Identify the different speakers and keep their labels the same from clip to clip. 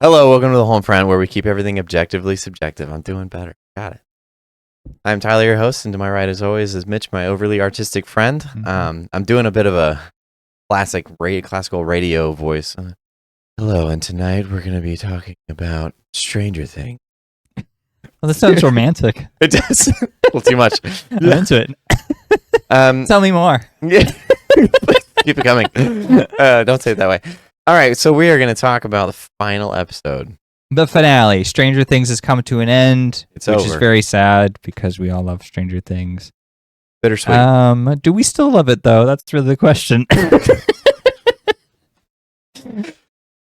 Speaker 1: Hello, welcome to the HolmFront, where we keep everything objectively subjective. I'm doing better. Got it. I'm Tyler, your host, and to my right, as always, is Mitch, my overly artistic friend. I'm doing a bit of a classical radio voice. Hello, and tonight we're going to be talking about Stranger Things.
Speaker 2: Well, that sounds romantic.
Speaker 1: It does. A little too much.
Speaker 2: I'm into it. Tell me more.
Speaker 1: Yeah. Keep it coming. Don't say it that way. All right, so we are going to talk about the final episode.
Speaker 2: The finale. Stranger Things has come to an end,
Speaker 1: It's
Speaker 2: which
Speaker 1: over.
Speaker 2: is very sad because we all love Stranger Things.
Speaker 1: Bittersweet.
Speaker 2: Do we still love it, though? That's really the question.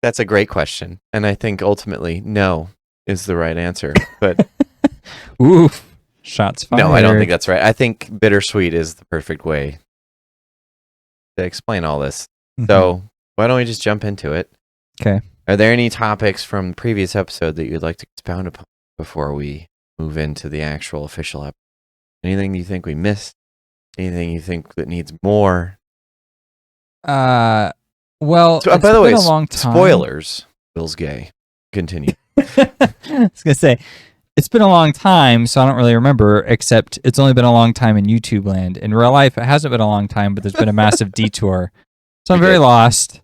Speaker 1: That's a great question, and I think ultimately, no is the right answer. But
Speaker 2: Oof. Shots fired.
Speaker 1: no, I don't think that's right. I think bittersweet is the perfect way to explain all this. So why don't we just jump into it?
Speaker 2: Okay.
Speaker 1: Are there any topics from the previous episode that you'd like to expound upon before we move into the actual official episode? Anything you think we missed? Anything you think that needs more?
Speaker 2: Well,
Speaker 1: So,
Speaker 2: it's
Speaker 1: by the way,
Speaker 2: been a long time.
Speaker 1: spoilers. Bill's gay. Continue.
Speaker 2: I was going to say, it's been a long time, so I don't really remember, except it's only been a long time in YouTube land. In real life, it hasn't been a long time, but there's been a massive detour. So I'm very lost.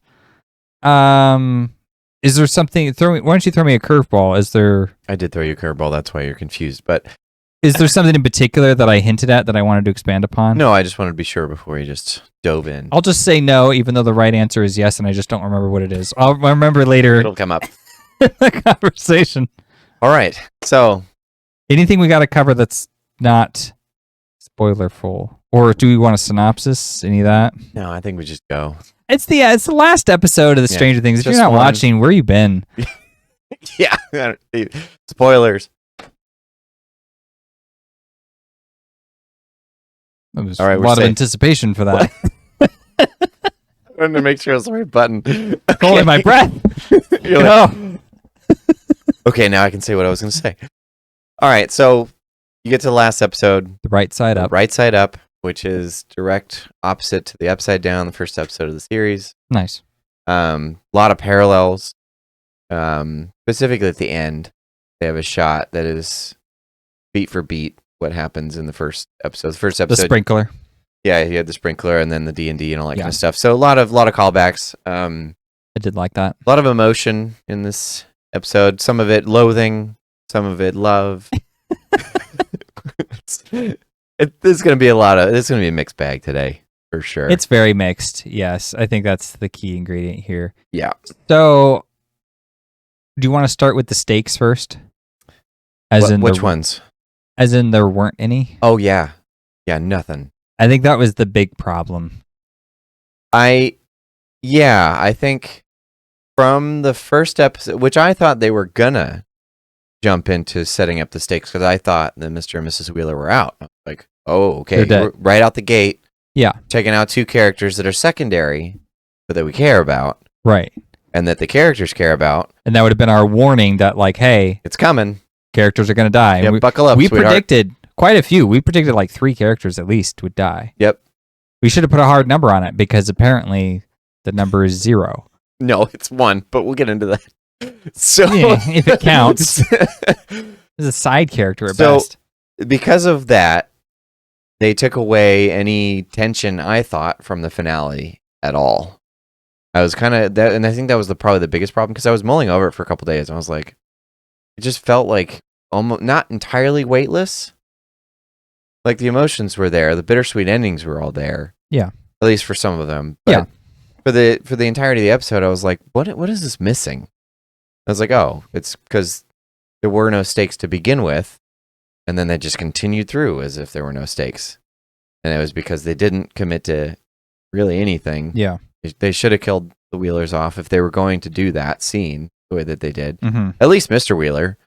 Speaker 2: Is there something? Why don't you throw me a curveball? Is there?
Speaker 1: I did throw you a curveball. That's why you're confused. But
Speaker 2: Is there something in particular that I hinted at that I wanted to expand upon?
Speaker 1: no, I just wanted to be sure before you just dove in.
Speaker 2: I'll just say no, even though the right answer is yes, and I just don't remember what it is. I'll remember later
Speaker 1: It'll come up.
Speaker 2: in the conversation.
Speaker 1: All right. So
Speaker 2: Anything we got to cover that's not spoilerful, or do we want a synopsis? Any of that?
Speaker 1: no, I think we just go.
Speaker 2: It's the last episode of the
Speaker 1: Yeah,
Speaker 2: Stranger Things. If you're
Speaker 1: just
Speaker 2: not
Speaker 1: one.
Speaker 2: watching, where you been?
Speaker 1: Yeah. Spoilers.
Speaker 2: There was
Speaker 1: All right,
Speaker 2: a
Speaker 1: we're
Speaker 2: lot of
Speaker 1: safe.
Speaker 2: anticipation for that.
Speaker 1: I wanted to make sure it was the right button.
Speaker 2: Holding my breath.
Speaker 1: You're like, okay, now I can say what I was going to say. All right, so you get to the last episode,
Speaker 2: The right side up.
Speaker 1: Right Side Up, which is direct opposite to the Upside Down, the first episode of the series.
Speaker 2: Nice.
Speaker 1: A lot of parallels. Specifically at the end, they have a shot that is beat for beat what happens in the first episode. The first
Speaker 2: The
Speaker 1: episode,
Speaker 2: sprinkler.
Speaker 1: yeah, you had the sprinkler and then the D&D and all that
Speaker 2: Yeah.
Speaker 1: kind of stuff. So a lot of callbacks.
Speaker 2: I did like that.
Speaker 1: A lot of emotion in this episode. Some of it loathing, some of it love. There's going to be it's going to be a mixed bag today for sure.
Speaker 2: It's very mixed. Yes, I think that's the key ingredient here.
Speaker 1: Yeah.
Speaker 2: So, do you want to start with the stakes first?
Speaker 1: Which ones?
Speaker 2: As in, there weren't any.
Speaker 1: Oh yeah, yeah, nothing.
Speaker 2: I think that was the big problem.
Speaker 1: I think from the first episode, which I thought they were gonna jump into setting up the stakes, because I thought that Mr. and Mrs. Wheeler were out. I was like, oh, okay,
Speaker 2: They're dead.
Speaker 1: we're right out the gate.
Speaker 2: Yeah.
Speaker 1: Taking out two characters that are secondary, but that we care about,
Speaker 2: Right.
Speaker 1: and that the characters care about.
Speaker 2: And that would have been our warning that, like, hey,
Speaker 1: It's coming.
Speaker 2: characters are going to die.
Speaker 1: Yep,
Speaker 2: And
Speaker 1: buckle up,
Speaker 2: we
Speaker 1: sweetheart.
Speaker 2: predicted quite a few. We predicted like 3 characters at least would die.
Speaker 1: Yep.
Speaker 2: We should have put a hard number on it because apparently the number is 0.
Speaker 1: No, it's 1, but we'll get into that. So
Speaker 2: Yeah, if it counts. It's a side character at
Speaker 1: So-
Speaker 2: best.
Speaker 1: because of that, they took away any tension, I thought, from the finale at all. I was kind of that, and I think that was probably the biggest problem, because I was mulling over it for a couple days. And I was like, it just felt like almost not entirely weightless. Like the emotions were there, the bittersweet endings were all there.
Speaker 2: Yeah.
Speaker 1: At least for some of them. But
Speaker 2: Yeah.
Speaker 1: For the entirety of the episode, I was like, what is this missing? I was like, oh, it's because there were no stakes to begin with, and then they just continued through as if there were no stakes. And it was because they didn't commit to really anything.
Speaker 2: Yeah.
Speaker 1: They should have killed the Wheelers off if they were going to do that scene the way that they did.
Speaker 2: Mm-hmm.
Speaker 1: At least Mr. Wheeler.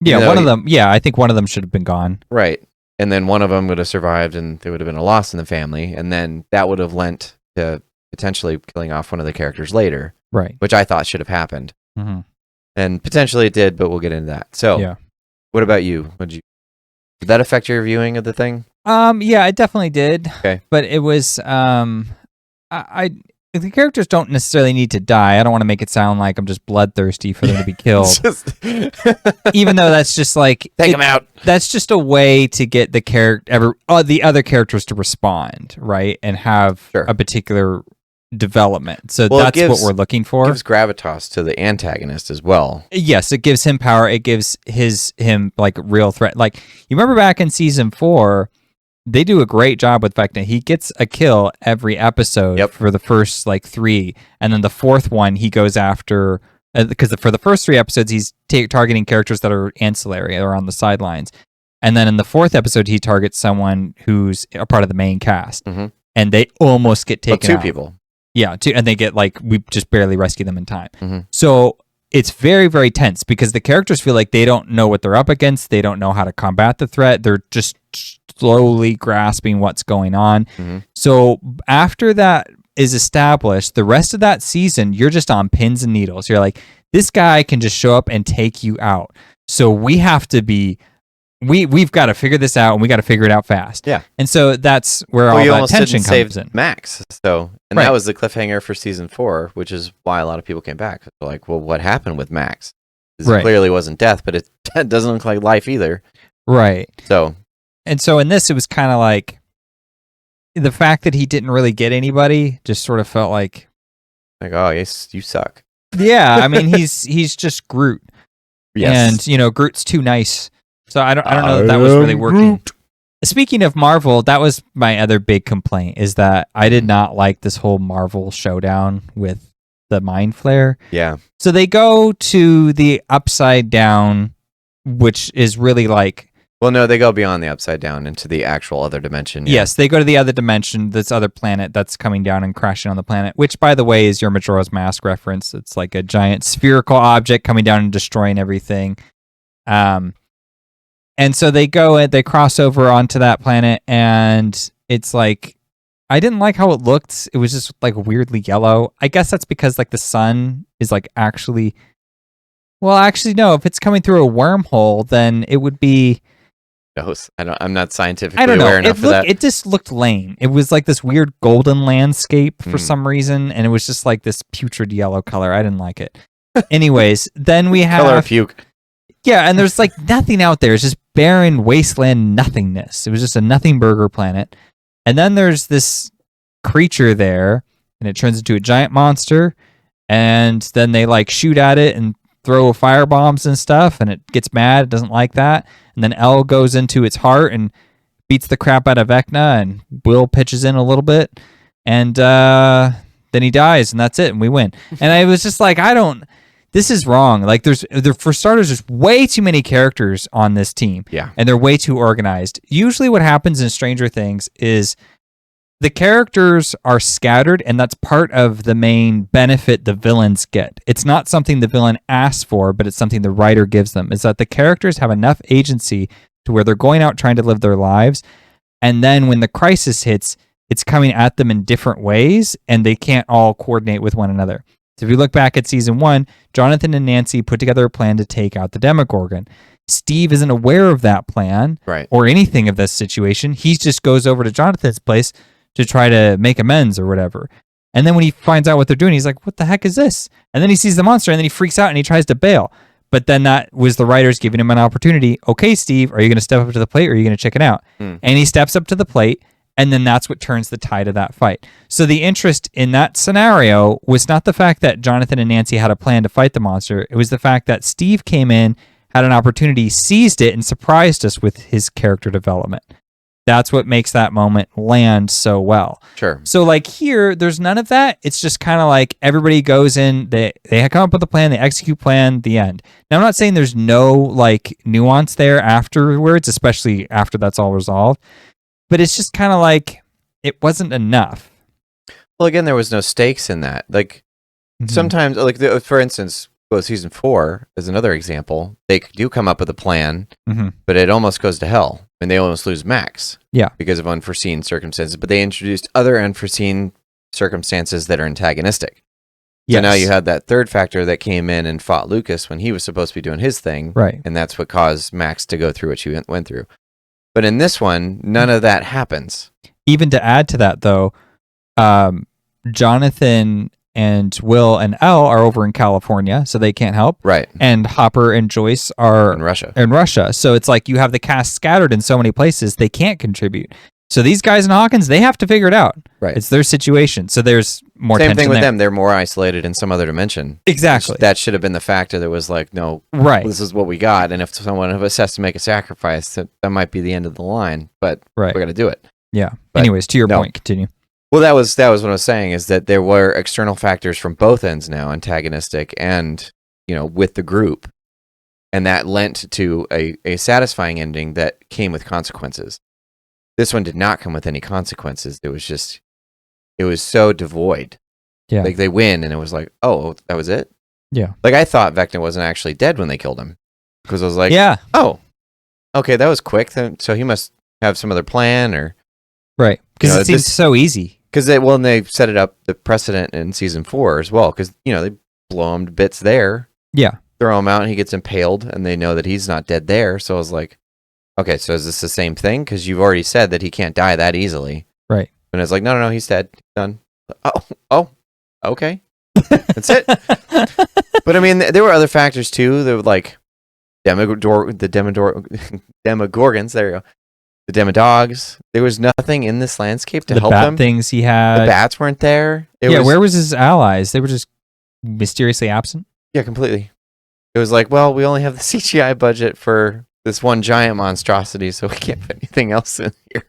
Speaker 2: Yeah,
Speaker 1: Even though
Speaker 2: one of them. Yeah, I think one of them should have been gone.
Speaker 1: Right. And then one of them would have survived, and there would have been a loss in the family. And then that would have lent to potentially killing off one of the characters later,
Speaker 2: Right.
Speaker 1: which I thought should have happened.
Speaker 2: Mm-hmm.
Speaker 1: And potentially it did, but we'll get into that. So,
Speaker 2: Yeah.
Speaker 1: What about you? Did that affect your viewing of the thing?
Speaker 2: Yeah, it definitely did.
Speaker 1: Okay.
Speaker 2: But it was I the characters don't necessarily need to die. I don't want to make it sound like I'm just bloodthirsty for them to be killed. Even though that's just like
Speaker 1: take them out.
Speaker 2: That's just a way to get the other characters to respond, right, and have a particular development. So that's what we're looking for.
Speaker 1: It gives gravitas to the antagonist as well.
Speaker 2: Yes, it gives him power. It gives him like real threat. Like you remember back in season 4. They do a great job with the fact that he gets a kill every episode for the first like 3, and then the 4th one he goes after because for the first 3 episodes he's targeting characters that are ancillary or on the sidelines, and then in the 4th episode he targets someone who's a part of the main cast, and they almost get taken out.
Speaker 1: 2 people.
Speaker 2: Yeah, 2, and they get like we just barely rescue them in time.
Speaker 1: Mm-hmm.
Speaker 2: So it's very, very tense because the characters feel like they don't know what they're up against. They don't know how to combat the threat. They're just slowly grasping what's going on.
Speaker 1: Mm-hmm.
Speaker 2: So after that is established, the rest of that season, you're just on pins and needles. You're like, this guy can just show up and take you out. So we have to be, we've got to figure this out, and we got to figure it out fast.
Speaker 1: Yeah.
Speaker 2: And so that's where all that tension comes in.
Speaker 1: Max. So, and that was the cliffhanger for season 4, which is why a lot of people came back. They're like, well, what happened with Max? It clearly wasn't death, but it doesn't look like life either.
Speaker 2: Right.
Speaker 1: So
Speaker 2: in this, it was kind of like the fact that he didn't really get anybody just sort of felt like,
Speaker 1: oh, yes, you suck.
Speaker 2: Yeah, I mean, he's just Groot.
Speaker 1: Yes.
Speaker 2: And, Groot's too nice. So I don't know that was really working. Groot. Speaking of Marvel, that was my other big complaint, is that I did not like this whole Marvel showdown with the Mind Flayer.
Speaker 1: Yeah.
Speaker 2: So they go to the Upside Down, which is really like,
Speaker 1: well, no, they go beyond the Upside Down into the actual other dimension.
Speaker 2: Yeah. Yes, they go to the other dimension, this other planet that's coming down and crashing on the planet, which, by the way, is your Majora's Mask reference. It's like a giant spherical object coming down and destroying everything. And so they go and they cross over onto that planet, and it's like, I didn't like how it looked. It was just like weirdly yellow. I guess that's because like the sun is like actually, well, actually, no, if it's coming through a wormhole, then it would be,
Speaker 1: I'm not scientifically aware enough for that.
Speaker 2: It just looked lame. It was like this weird golden landscape for some reason, and it was just like this putrid yellow color. I didn't like it. Anyways, then we have
Speaker 1: color of puke.
Speaker 2: Yeah, and there's like nothing out there. It's just barren wasteland nothingness. It was just a nothing burger planet. And then there's this creature there, and it turns into a giant monster, and then they like shoot at it and throw fire bombs and stuff, and it gets mad. It doesn't like that. And then L goes into its heart and beats the crap out of Vecna, and Will pitches in a little bit, and then he dies, and that's it, and we win. And I was just like, this is wrong. Like, for starters, there's way too many characters on this team.
Speaker 1: Yeah.
Speaker 2: And they're way too organized. Usually what happens in Stranger Things is the characters are scattered, and that's part of the main benefit the villains get. It's not something the villain asks for, but it's something the writer gives them, is that the characters have enough agency to where they're going out trying to live their lives, and then when the crisis hits, it's coming at them in different ways, and they can't all coordinate with one another. So if you look back at season 1, Jonathan and Nancy put together a plan to take out the Demogorgon. Steve isn't aware of that plan or anything of this situation. He just goes over to Jonathan's place to try to make amends or whatever. And then when he finds out what they're doing, he's like, what the heck is this? And then he sees the monster, and then he freaks out and he tries to bail. But then that was the writers giving him an opportunity. Okay, Steve, are you going to step up to the plate, or are you going to chicken out? And he steps up to the plate, and then that's what turns the tide of that fight. So the interest in that scenario was not the fact that Jonathan and Nancy had a plan to fight the monster. It was the fact that Steve came in, had an opportunity, seized it, and surprised us with his character development. That's what makes that moment land so well.
Speaker 1: Sure.
Speaker 2: So like here, there's none of that. It's just kind of like everybody goes in, they come up with a plan, they execute plan, the end. Now, I'm not saying there's no like nuance there afterwards, especially after that's all resolved, but it's just kind of like it wasn't enough.
Speaker 1: Well, again, there was no stakes in that. Like sometimes, like for instance, season 4 is another example. They do come up with a plan, but it almost goes to hell. And they almost lose Max.
Speaker 2: Yeah.
Speaker 1: Because of unforeseen circumstances. But they introduced other unforeseen circumstances that are antagonistic. Yes. So now you had that third factor that came in and fought Lucas when he was supposed to be doing his thing.
Speaker 2: Right.
Speaker 1: And that's what caused Max to go through what she went through. But in this one, none of that happens.
Speaker 2: Even to add to that, though, Jonathan and Will and Elle are over in California, so they can't help.
Speaker 1: Right.
Speaker 2: And Hopper and Joyce are
Speaker 1: In Russia.
Speaker 2: in Russia. So it's like you have the cast scattered in so many places, they can't contribute. So these guys in Hawkins, they have to figure it out.
Speaker 1: Right.
Speaker 2: It's their situation. So there's more
Speaker 1: Same
Speaker 2: tension
Speaker 1: thing with
Speaker 2: there.
Speaker 1: them. They're more isolated in some other dimension.
Speaker 2: Exactly.
Speaker 1: That should have been the factor that was like, no,
Speaker 2: Right.
Speaker 1: this is what we got. And if someone of us has to make a sacrifice, that might be the end of the line. But
Speaker 2: Right.
Speaker 1: we got to do it.
Speaker 2: Yeah.
Speaker 1: But
Speaker 2: Anyways, to your
Speaker 1: no.
Speaker 2: point, continue.
Speaker 1: Well, that was what I was saying, is that there were external factors from both ends now, antagonistic and, with the group. And that lent to a satisfying ending that came with consequences. This one did not come with any consequences. It was so devoid.
Speaker 2: Yeah.
Speaker 1: Like they win and it was like, oh, that was it?
Speaker 2: Yeah.
Speaker 1: Like I thought Vecna wasn't actually dead when they killed him. Because I was like,
Speaker 2: Yeah.
Speaker 1: oh, okay, that was quick. So he must have some other plan or...
Speaker 2: Right. Because it seems so easy.
Speaker 1: Because they set it up, the precedent in season 4 as well. Because, they blow him to bits there.
Speaker 2: Yeah.
Speaker 1: Throw him out and he gets impaled and they know that he's not dead there. So I was like, okay, so is this the same thing? Because you've already said that he can't die that easily.
Speaker 2: Right.
Speaker 1: And it's like, no, he's dead. Done. Oh, okay. That's it. But I mean, there were other factors too. There were like Demogorgons, there you go. The Demodogs. There was nothing in this landscape to help him.
Speaker 2: The things he had.
Speaker 1: The bats weren't there.
Speaker 2: Where was his allies? They were just mysteriously absent?
Speaker 1: Yeah, completely. It was like, well, we only have the CGI budget for this one giant monstrosity, so we can't put anything else in here.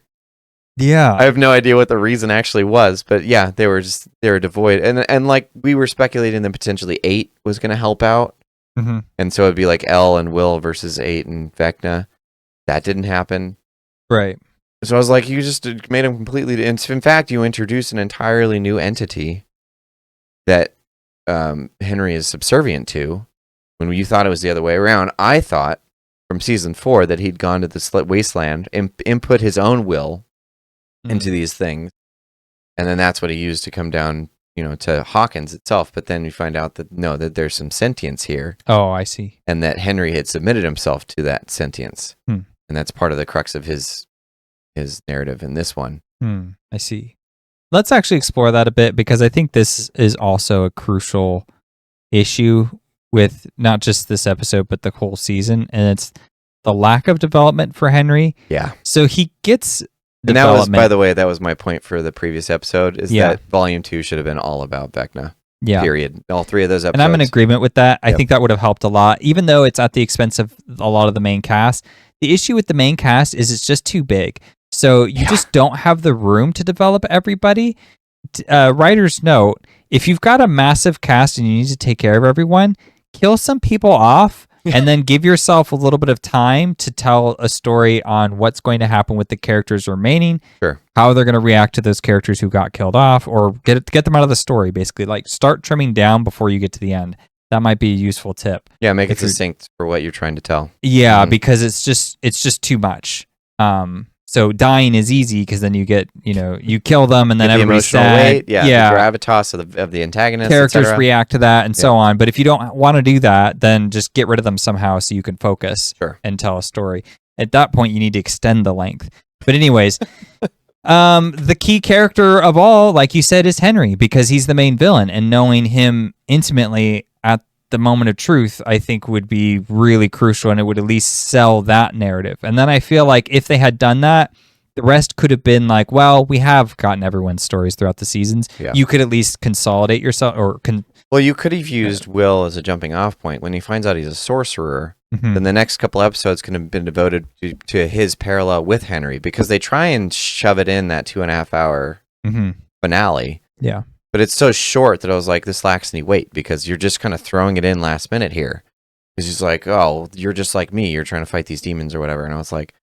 Speaker 2: Yeah.
Speaker 1: I have no idea what the reason actually was, but yeah, they were devoid. And like we were speculating that potentially 8 was going to help out.
Speaker 2: Mm-hmm.
Speaker 1: And so it'd be like Elle and Will versus 8 and Vecna. That didn't happen.
Speaker 2: Right.
Speaker 1: So I was like, you just made him completely... In fact, you introduced an entirely new entity that Henry is subservient to when you thought it was the other way around. I thought from season 4 that he'd gone to the wasteland and input his own will into these things. And then that's what he used to come down, to Hawkins itself. But then you find out that there's some sentience here.
Speaker 2: Oh, I see.
Speaker 1: And that Henry had submitted himself to that sentience.
Speaker 2: Hmm.
Speaker 1: And that's part of the crux of his narrative in this one.
Speaker 2: I see. Let's actually explore that a bit, because I think this is also a crucial issue with not just this episode, but the whole season. And it's the lack of development for Henry.
Speaker 1: Yeah.
Speaker 2: So he gets
Speaker 1: and that was, by the way, that was my point for the previous episode, is that volume 2 should have been all about Vecna. Yeah. Period. All 3 of those episodes.
Speaker 2: And I'm in agreement with that. I think that would have helped a lot, even though it's at the expense of a lot of the main cast. The issue with the main cast is it's just too big. So you just don't have the room to develop everybody. Writer's note, if you've got a massive cast and you need to take care of everyone, kill some people off and then give yourself a little bit of time to tell a story on what's going to happen with the characters remaining, how they're going to react to those characters who got killed off, or get them out of the story, basically. Like, start trimming down before you get to the end. That might be a useful tip.
Speaker 1: Yeah, make it succinct for what you're trying to tell.
Speaker 2: Yeah, because it's just too much. So dying is easy because then you get, you kill them and then everybody's sad.
Speaker 1: Weight, the gravitas of the antagonist.
Speaker 2: Characters react to that and so on. But if you don't want to do that, then just get rid of them somehow so you can focus and tell a story. At that point, you need to extend the length. But anyways, the key character of all, like you said, is Henry, because he's the main villain, and knowing him intimately at the moment of truth, I think would be really crucial, and it would at least sell that narrative. And then I feel like if they had done that, the rest could have been like, well, we have gotten everyone's stories throughout the seasons. Yeah. You could at least consolidate yourself, or
Speaker 1: well, you could have used Will as a jumping off point. When he finds out he's a sorcerer, then the next couple episodes could have been devoted to his parallel with Henry, because they try and shove it in that 2.5 hour finale.
Speaker 2: Yeah.
Speaker 1: But it's so short that I was like, this lacks any weight, because you're just kind of throwing it in last minute here. Because he's like, oh, you're just like me. You're trying to fight these demons or whatever. And I was like,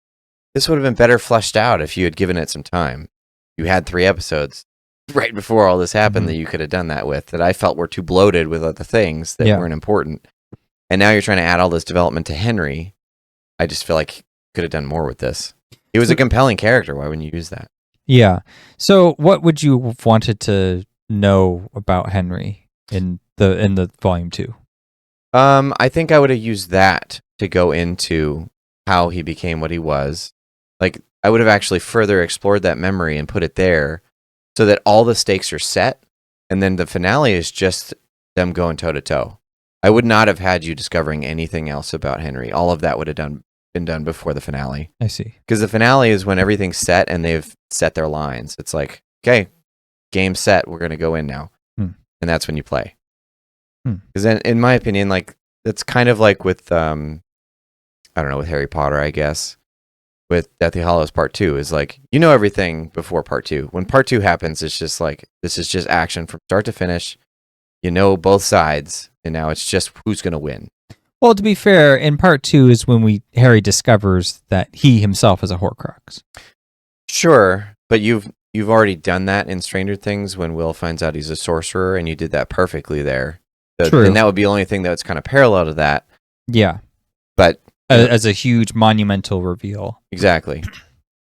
Speaker 1: this would have been better fleshed out if you had given it some time. You had 3 episodes right before all this happened that you could have done that with, that I felt were too bloated with other things that weren't important. And now you're trying to add all this development to Henry. I just feel like you could have done more with this. He was a compelling character. Why wouldn't you use that?
Speaker 2: Yeah. So what would you have wanted to know about Henry in the volume 2?
Speaker 1: I think I would have used that to go into how he became what he was. Like, I would have actually further explored that memory and put it there so that all the stakes are set And then the finale is just them going toe to toe. I would not have had you discovering anything else about Henry. All of that would have been done before the finale.
Speaker 2: I see.
Speaker 1: Because the finale is when everything's set and they've set their lines. It's like, okay, game set, we're going to go in now. And that's when you play. Because then, in my opinion, like, it's kind of like with, I don't know, with Harry Potter, I guess. With Deathly Hallows Part 2 is like, you know everything before Part 2. When Part 2 happens, it's just like, this is just action from start to finish. You know both sides, and now it's just who's going to win.
Speaker 2: Well, to be fair, in Part 2 is when Harry discovers that he himself is a Horcrux.
Speaker 1: Sure, but you've already done that in Stranger Things when Will finds out he's a sorcerer, and you did that perfectly there.
Speaker 2: True.
Speaker 1: And that would be the only thing that's kind of parallel to that.
Speaker 2: Yeah.
Speaker 1: But
Speaker 2: as a huge monumental reveal.
Speaker 1: Exactly.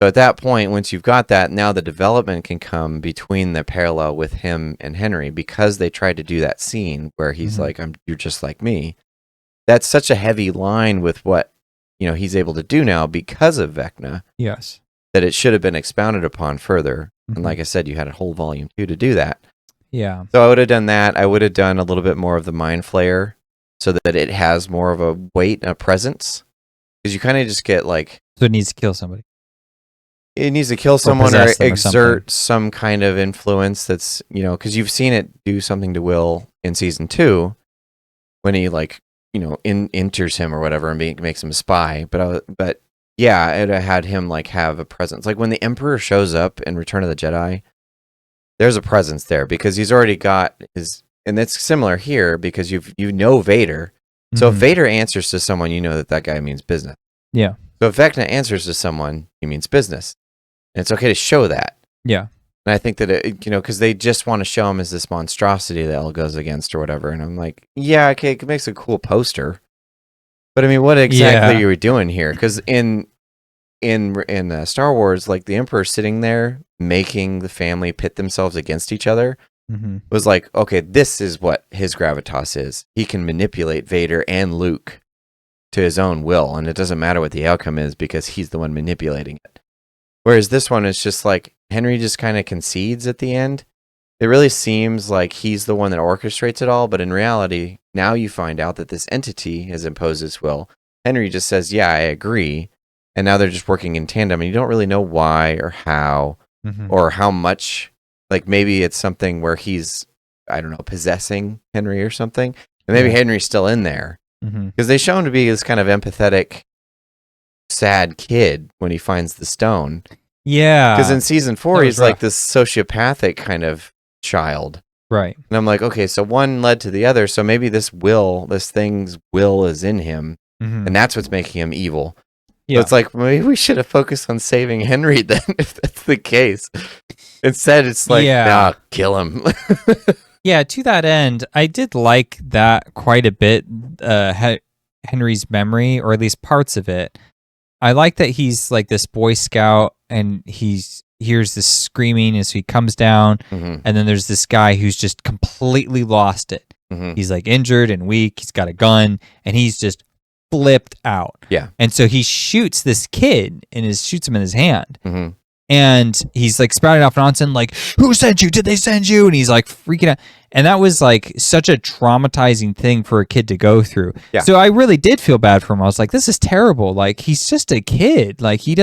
Speaker 1: So at that point, once you've got that, now the development can come between the parallel with him and Henry, because they tried to do that scene where he's like, you're just like me. That's such a heavy line with what, he's able to do now because of Vecna.
Speaker 2: Yes.
Speaker 1: That it should have been expounded upon further. And like I said, you had a whole volume 2 to do that.
Speaker 2: Yeah.
Speaker 1: So I would have done that. I would have done a little bit more of the Mind Flayer so that it has more of a weight and a presence. Because you kind of just get like...
Speaker 2: So it needs to kill somebody.
Speaker 1: It needs to kill someone or exert
Speaker 2: something.
Speaker 1: some kind of influence that's, because you've seen it do something to Will in season 2 when he enters him or whatever and makes him a spy. But yeah, it had him have a presence. Like when the Emperor shows up in Return of the Jedi, there's a presence there because he's already got his, and it's similar here because you know Vader. So if Vader answers to someone, you know that guy means business.
Speaker 2: Yeah.
Speaker 1: So if Vecna answers to someone, he means business. And it's okay to show that.
Speaker 2: Yeah.
Speaker 1: And I think that, because they just want to show him as this monstrosity that El goes against or whatever. And I'm like, yeah, okay, it makes a cool poster. But I mean, what exactly are we doing here? Because in Star Wars, like the Emperor sitting there making the family pit themselves against each other was like, okay, this is what his gravitas is. He can manipulate Vader and Luke to his own will, and it doesn't matter what the outcome is because he's the one manipulating it. Whereas this one is just like Henry just kind of concedes at the end. It really seems like he's the one that orchestrates it all, but in reality, now you find out that this entity has imposed his will. Henry just says, yeah, I agree. And now they're just working in tandem, and you don't really know why or how or how much. Like maybe it's something where he's, I don't know, possessing Henry or something. And maybe Henry's still in there. Because they show him to be this kind of empathetic, sad kid when he finds the stone.
Speaker 2: Yeah.
Speaker 1: Because in season 4, he's like this sociopathic kind of child.
Speaker 2: Right.
Speaker 1: And I'm like, okay, so one led to the other. So maybe this thing's will is in him. And that's what's making him evil. Yeah. So it's like, maybe we should have focused on saving Henry then, if that's the case. Instead, it's like, nah, kill him.
Speaker 2: Yeah, to that end, I did like that quite a bit, Henry's memory, or at least parts of it. I like that he's like this Boy Scout, and he hears this screaming as he comes down, and then there's this guy who's just completely lost it. He's like injured and weak, he's got a gun, and he's just flipped out.
Speaker 1: Yeah.
Speaker 2: And so he shoots this kid and shoots him in his hand. And he's like spouting off nonsense, like, who sent you? Did they send you? And he's like freaking out. And that was like such a traumatizing thing for a kid to go through. Yeah. So I really did feel bad for him. I was like, this is terrible. Like, he's just a kid. Like, he's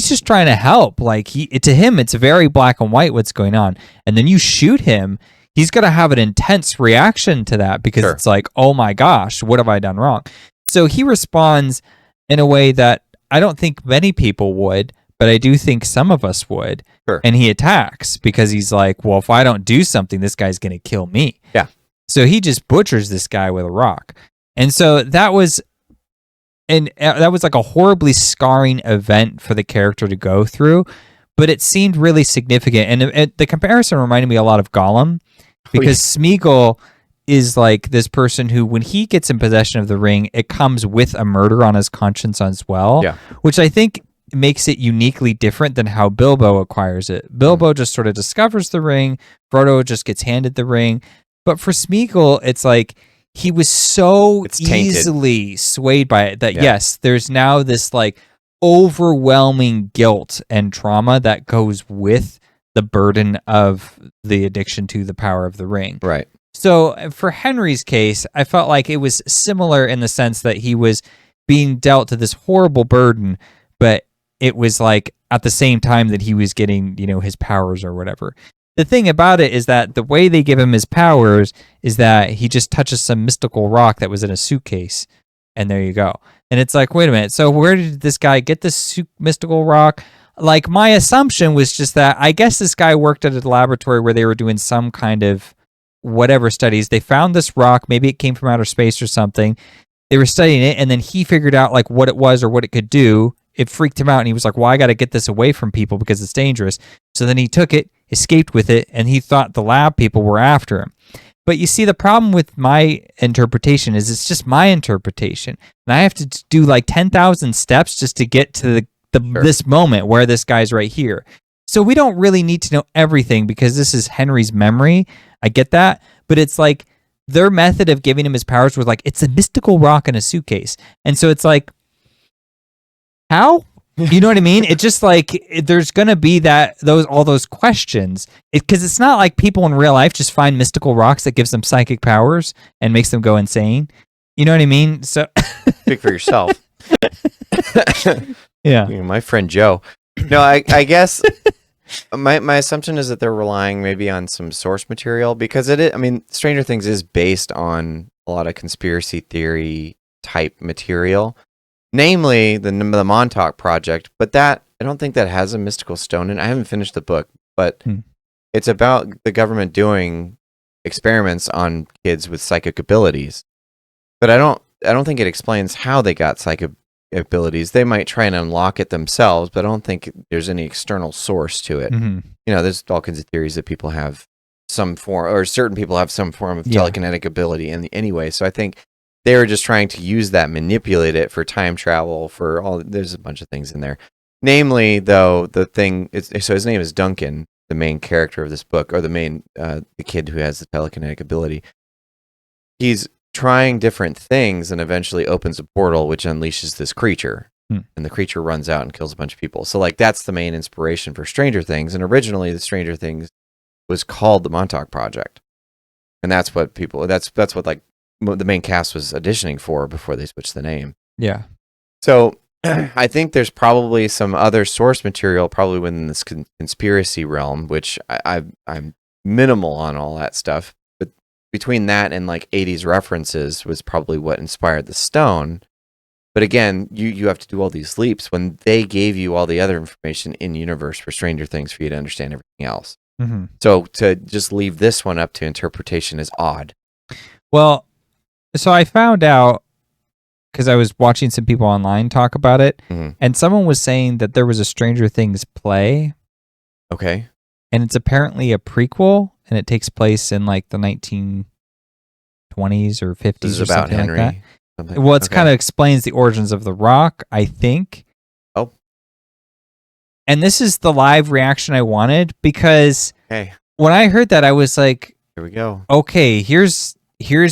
Speaker 2: just trying to help. Like, to him, it's very black and white what's going on. And then you shoot him, he's going to have an intense reaction to that because it's like, oh my gosh, what have I done wrong? So he responds in a way that I don't think many people would, but I do think some of us would.
Speaker 1: Sure.
Speaker 2: And he attacks because he's like, well, if I don't do something, this guy's going to kill me.
Speaker 1: Yeah.
Speaker 2: So he just butchers this guy with a rock. And so that was like a horribly scarring event for the character to go through, but it seemed really significant. And the comparison reminded me a lot of Gollum because Smeagol is like this person who, when he gets in possession of the ring, it comes with a murder on his conscience as well, which I think makes it uniquely different than how Bilbo acquires it. Bilbo just sort of discovers the ring. Frodo just gets handed the ring. But for Smeagol, it's like he was so easily swayed by it that, yes, there's now this like overwhelming guilt and trauma that goes with the burden of the addiction to the power of the ring.
Speaker 1: Right.
Speaker 2: So for Henry's case, I felt like it was similar in the sense that he was being dealt to this horrible burden, but it was like at the same time that he was getting, his powers or whatever. The thing about it is that the way they give him his powers is that he just touches some mystical rock that was in a suitcase, and there you go. And it's like, wait a minute. So where did this guy get this mystical rock? Like, my assumption was just that I guess this guy worked at a laboratory where they were doing some kind of whatever studies. They found this rock. Maybe it came from outer space or something. They were studying it, and then he figured out like what it was or what it could do. It freaked him out, and he was like, well, I got to get this away from people because it's dangerous. So then he took it, escaped with it, and he thought the lab people were after him. But you see, the problem with my interpretation is it's just my interpretation. And I have to do like 10,000 steps just to get to this moment where this guy's right here. So we don't really need to know everything because this is Henry's memory. I get that. But it's like their method of giving him his powers was like, it's a mystical rock in a suitcase. And so it's like, how? You know what I mean? It's just like there's going to be all those questions because it's not like people in real life just find mystical rocks that gives them psychic powers and makes them go insane. You know what I mean? So
Speaker 1: speak for yourself.
Speaker 2: Yeah.
Speaker 1: My friend Joe. No, I guess my assumption is that they're relying maybe on some source material because Stranger Things is based on a lot of conspiracy theory type material. Namely, the Montauk Project, but I don't think that has a mystical stone in it. I haven't finished the book, but it's about the government doing experiments on kids with psychic abilities. But I don't think it explains how they got psychic abilities. They might try and unlock it themselves, but I don't think there's any external source to it.
Speaker 2: Mm-hmm.
Speaker 1: There's all kinds of theories that people have some form, or certain people have some form of telekinetic ability anyway. So I think they were just trying to use that, manipulate it for time travel, there's a bunch of things in there. Namely, though, so his name is Duncan, the main character of this book, or the kid who has the telekinetic ability. He's trying different things and eventually opens a portal which unleashes this creature. And the creature runs out and kills a bunch of people. So like that's the main inspiration for Stranger Things. And originally the Stranger Things was called the Montauk Project. And that's what like the main cast was auditioning for before they switched the name.
Speaker 2: Yeah.
Speaker 1: So I think there's probably some other source material probably within this conspiracy realm, which I'm minimal on all that stuff. But between that and like 80s references was probably what inspired the stone. But again, you have to do all these leaps when they gave you all the other information in universe for Stranger Things for you to understand everything else.
Speaker 2: Mm-hmm.
Speaker 1: So to just leave this one up to interpretation is odd.
Speaker 2: Well, so I found out because I was watching some people online talk about it, and someone was saying that there was a Stranger Things play.
Speaker 1: Okay.
Speaker 2: And it's apparently a prequel, and it takes place in like the 1920s or 50s.
Speaker 1: This is
Speaker 2: or
Speaker 1: about
Speaker 2: something
Speaker 1: Henry.
Speaker 2: like that. Well, it's kind of explains the origins of the rock, I think.
Speaker 1: Oh.
Speaker 2: And this is the live reaction I wanted because when I heard that, I was like,
Speaker 1: here we go.
Speaker 2: Okay, here's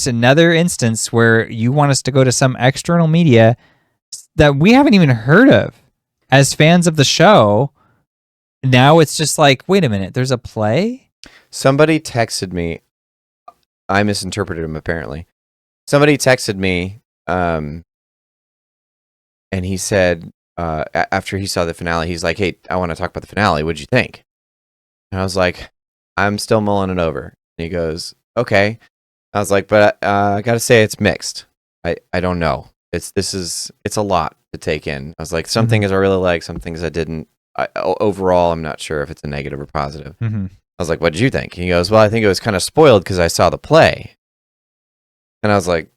Speaker 2: another instance where you want us to go to some external media that we haven't even heard of as fans of the show. Now it's just like, wait a minute, there's a play?
Speaker 1: Somebody texted me. I misinterpreted him, apparently. Somebody texted me, and he said, after he saw the finale, he's like, hey, I want to talk about the finale. What'd you think? And I was like, I'm still mulling it over. And he goes, okay. I was like, but I got to say it's mixed. I don't know. It's a lot to take in. I was like, some things I really like, some things I didn't. Overall, I'm not sure if it's a negative or positive.
Speaker 2: Mm-hmm.
Speaker 1: I was like, what did you think? He goes, well, I think it was kind of spoiled because I saw the play. And I was like,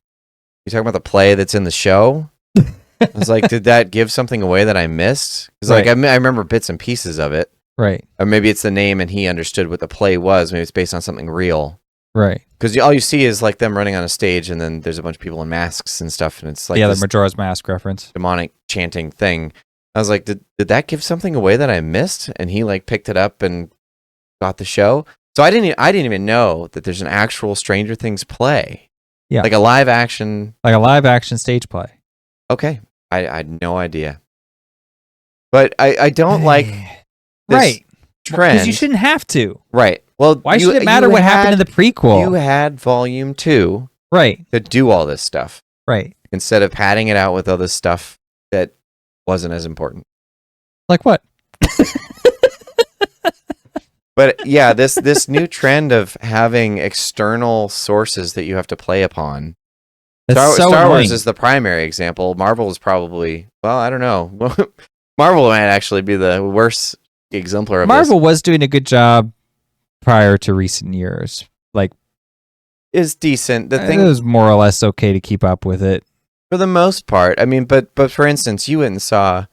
Speaker 1: you talking about the play that's in the show? I was like, did that give something away that I missed? Because like I remember bits and pieces of it.
Speaker 2: Right.
Speaker 1: Or maybe it's the name and he understood what the play was. Maybe it's based on something real.
Speaker 2: Right.
Speaker 1: Because all you see is like them running on a stage and then there's a bunch of people in masks and stuff. And it's like
Speaker 2: the Majora's Mask reference.
Speaker 1: Demonic chanting thing. I was like, did that give something away that I missed? And he like picked it up and got the show. So I didn't even know that there's an actual Stranger Things play.
Speaker 2: Yeah.
Speaker 1: Like a live action
Speaker 2: stage play.
Speaker 1: Okay. I had no idea. But I don't like this,
Speaker 2: right.
Speaker 1: trend.
Speaker 2: Because you shouldn't have to.
Speaker 1: Right. Well,
Speaker 2: Why should it matter what happened in the prequel?
Speaker 1: You had Volume 2
Speaker 2: right.
Speaker 1: to do all this stuff.
Speaker 2: Right.
Speaker 1: Instead of padding it out with other stuff that wasn't as important.
Speaker 2: Like what?
Speaker 1: But yeah, this new trend of having external sources that you have to play upon. Star Wars is the primary example. Marvel is probably, well, I don't know. Marvel might actually be the worst exemplar of
Speaker 2: Marvel was doing a good job prior to recent years. Like,
Speaker 1: is decent. The thing
Speaker 2: it was more or less okay to keep up with it
Speaker 1: for the most part. I mean, but for instance, you went and saw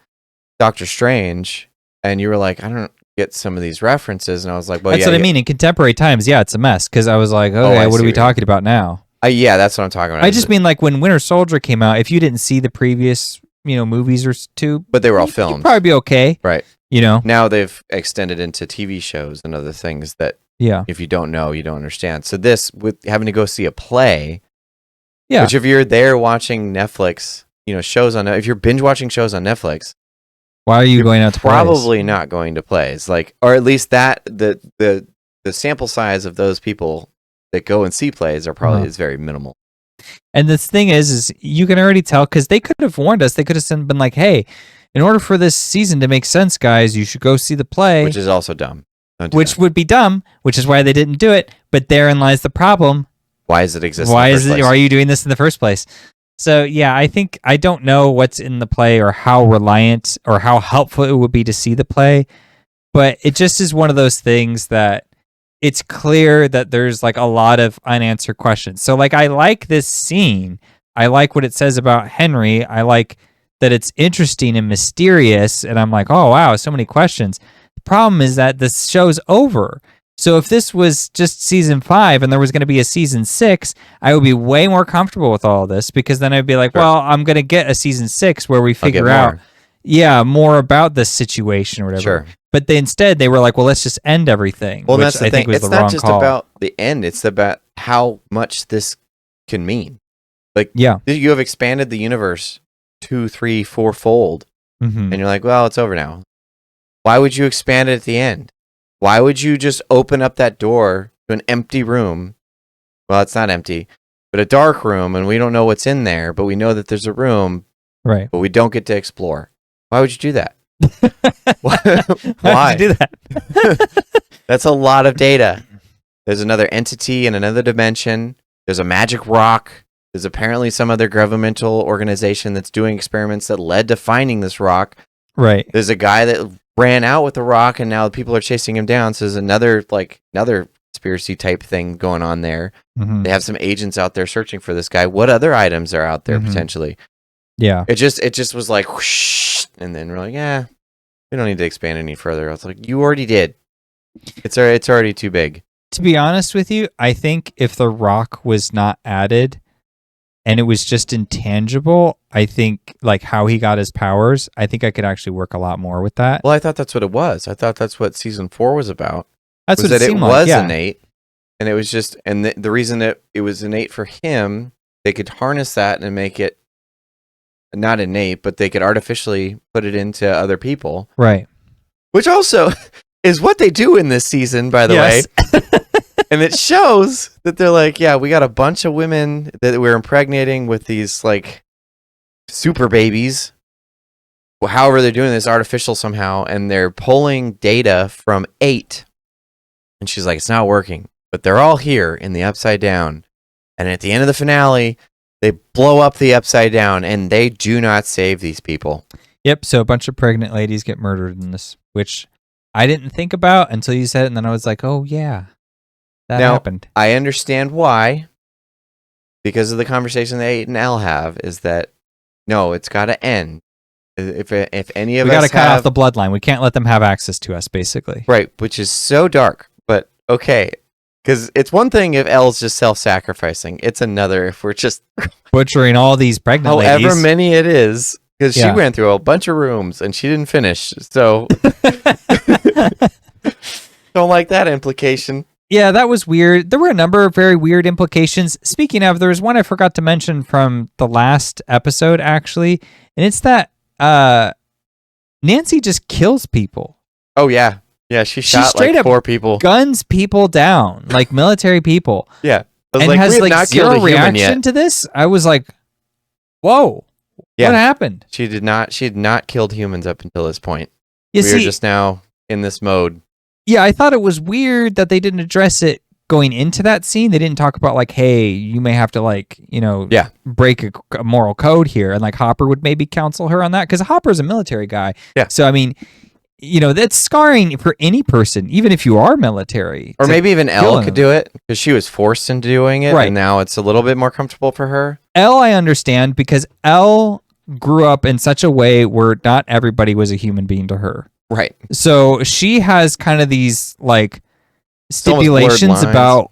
Speaker 1: Doctor Strange, and you were like, I don't get some of these references, and I was like, well,
Speaker 2: that's what I mean. In contemporary times, yeah, it's a mess because I was like, okay, what are we talking about now?
Speaker 1: Yeah, that's what I'm talking about.
Speaker 2: I just mean like when Winter Soldier came out, if you didn't see the previous, movies or two,
Speaker 1: but they were all filmed,
Speaker 2: you'd probably be okay,
Speaker 1: right?
Speaker 2: Now
Speaker 1: they've extended into TV shows and other things that,
Speaker 2: yeah,
Speaker 1: if you don't know, you don't understand. So this, with having to go see a play,
Speaker 2: yeah,
Speaker 1: which if you're there watching Netflix, shows on, if you're binge watching shows on Netflix,
Speaker 2: why are you going out to
Speaker 1: probably
Speaker 2: plays?
Speaker 1: not going to plays, like, or at least that the sample size of those people that go and see plays are probably is very minimal.
Speaker 2: And this thing is you can already tell because they could have warned us. They could have been like, "Hey, in order for this season to make sense, guys, you should go see the play,"
Speaker 1: which is also dumb.
Speaker 2: Which would be dumb, which is why they didn't do it. But therein lies the problem.
Speaker 1: Why does it exist?
Speaker 2: Why are you doing this in the first place? So yeah, I don't know what's in the play or how reliant or how helpful it would be to see the play, but it just is one of those things that it's clear that there's like a lot of unanswered questions. So like I like this scene. I like what it says about Henry. I like that it's interesting and mysterious, and I'm like, oh wow, so many questions. The problem is that this show's over. So if this was just season 5 and there was going to be a season 6, I would be way more comfortable with all of this because then I'd be like, well, I'm going to get a season 6 where we figure out, more about this situation or whatever.
Speaker 1: Sure.
Speaker 2: But instead they were like, well, let's just end everything.
Speaker 1: Well,
Speaker 2: which
Speaker 1: that's the
Speaker 2: I
Speaker 1: thing.
Speaker 2: think was
Speaker 1: It's
Speaker 2: the
Speaker 1: not
Speaker 2: wrong
Speaker 1: just
Speaker 2: call.
Speaker 1: about the end. It's about how much this can mean. Like,
Speaker 2: yeah,
Speaker 1: you have expanded the universe 2, 3, 4-fold, and you're like, well, it's over now. Why would you expand it at the end? Why would you just open up that door to an empty room? Well, it's not empty, but a dark room, and we don't know what's in there, but we know that there's a room,
Speaker 2: right?
Speaker 1: But we don't get to explore. Why would you do that?
Speaker 2: Why would you do
Speaker 1: that? That's a lot of data. There's another entity in another dimension. There's a magic rock. There's apparently some other governmental organization that's doing experiments that led to finding this rock.
Speaker 2: Right.
Speaker 1: There's a guy that ran out with the rock, and now people are chasing him down. So there's another conspiracy type thing going on there.
Speaker 2: Mm-hmm.
Speaker 1: They have some agents out there searching for this guy. What other items are out there potentially?
Speaker 2: Yeah.
Speaker 1: It just was like whoosh, and then we're like, yeah, we don't need to expand any further. I was like, you already did. It's already too big.
Speaker 2: To be honest with you, I think if the rock was not added and it was just intangible, I think like how he got his powers, I think I could actually work a lot more with that.
Speaker 1: Well, I thought that's what it was. I thought that's what season 4 was about.
Speaker 2: That's what it seemed like.
Speaker 1: It was innate, and it was just, and the reason that it was innate for him, they could harness that and make it not innate, but they could artificially put it into other people.
Speaker 2: Right.
Speaker 1: Which also is what they do in this season, by the way. And it shows that they're like, yeah, we got a bunch of women that we're impregnating with these like super babies. Well, however, they're doing this artificial somehow, and they're pulling data from 8. And she's like, it's not working, but they're all here in the Upside Down. And at the end of the finale, they blow up the Upside Down, and they do not save these people.
Speaker 2: Yep. So a bunch of pregnant ladies get murdered in this, which I didn't think about until you said it, and then I was like, oh yeah. That happened.
Speaker 1: I understand why, because of the conversation that 8 and L have, is that no, it's got to end. If any of us, we got to
Speaker 2: cut off the bloodline. We can't let them have access to us, basically.
Speaker 1: Right, which is so dark. But okay, because it's one thing if L's just self-sacrificing. It's another if we're just
Speaker 2: butchering all these pregnant ladies.
Speaker 1: However many it is, because she went through a bunch of rooms and she didn't finish. So don't like that implication.
Speaker 2: Yeah, that was weird. There were a number of very weird implications. Speaking of, there was one I forgot to mention from the last episode, actually, and it's that Nancy just kills people.
Speaker 1: Oh, yeah. Yeah, she
Speaker 2: She
Speaker 1: shot
Speaker 2: straight
Speaker 1: like
Speaker 2: up
Speaker 1: 4 people.
Speaker 2: guns people down, like military people.
Speaker 1: Yeah. I was
Speaker 2: And
Speaker 1: like,
Speaker 2: has
Speaker 1: we have
Speaker 2: like
Speaker 1: not killed
Speaker 2: zero
Speaker 1: a human
Speaker 2: reaction
Speaker 1: yet.
Speaker 2: to this. I was like, whoa,
Speaker 1: Yeah.
Speaker 2: what happened?
Speaker 1: She had not killed humans up until this point.
Speaker 2: You
Speaker 1: We are
Speaker 2: see,
Speaker 1: just now in this mode.
Speaker 2: yeah, I thought it was weird that they didn't address it going into that scene. They didn't talk about like, hey, you may have to like,
Speaker 1: Yeah.
Speaker 2: break a moral code here, and like Hopper would maybe counsel her on that because Hopper's a military guy.
Speaker 1: Yeah.
Speaker 2: So I mean, that's scarring for any person, even if you are military.
Speaker 1: Or maybe even Elle
Speaker 2: killing
Speaker 1: could
Speaker 2: them.
Speaker 1: do it because she was forced into doing it,
Speaker 2: Right.
Speaker 1: and now it's a little bit more comfortable for her.
Speaker 2: Elle, I understand because Elle grew up in such a way where not everybody was a human being to her.
Speaker 1: Right.
Speaker 2: So she has kind of these like
Speaker 1: almost blurred
Speaker 2: stipulations
Speaker 1: lines.
Speaker 2: about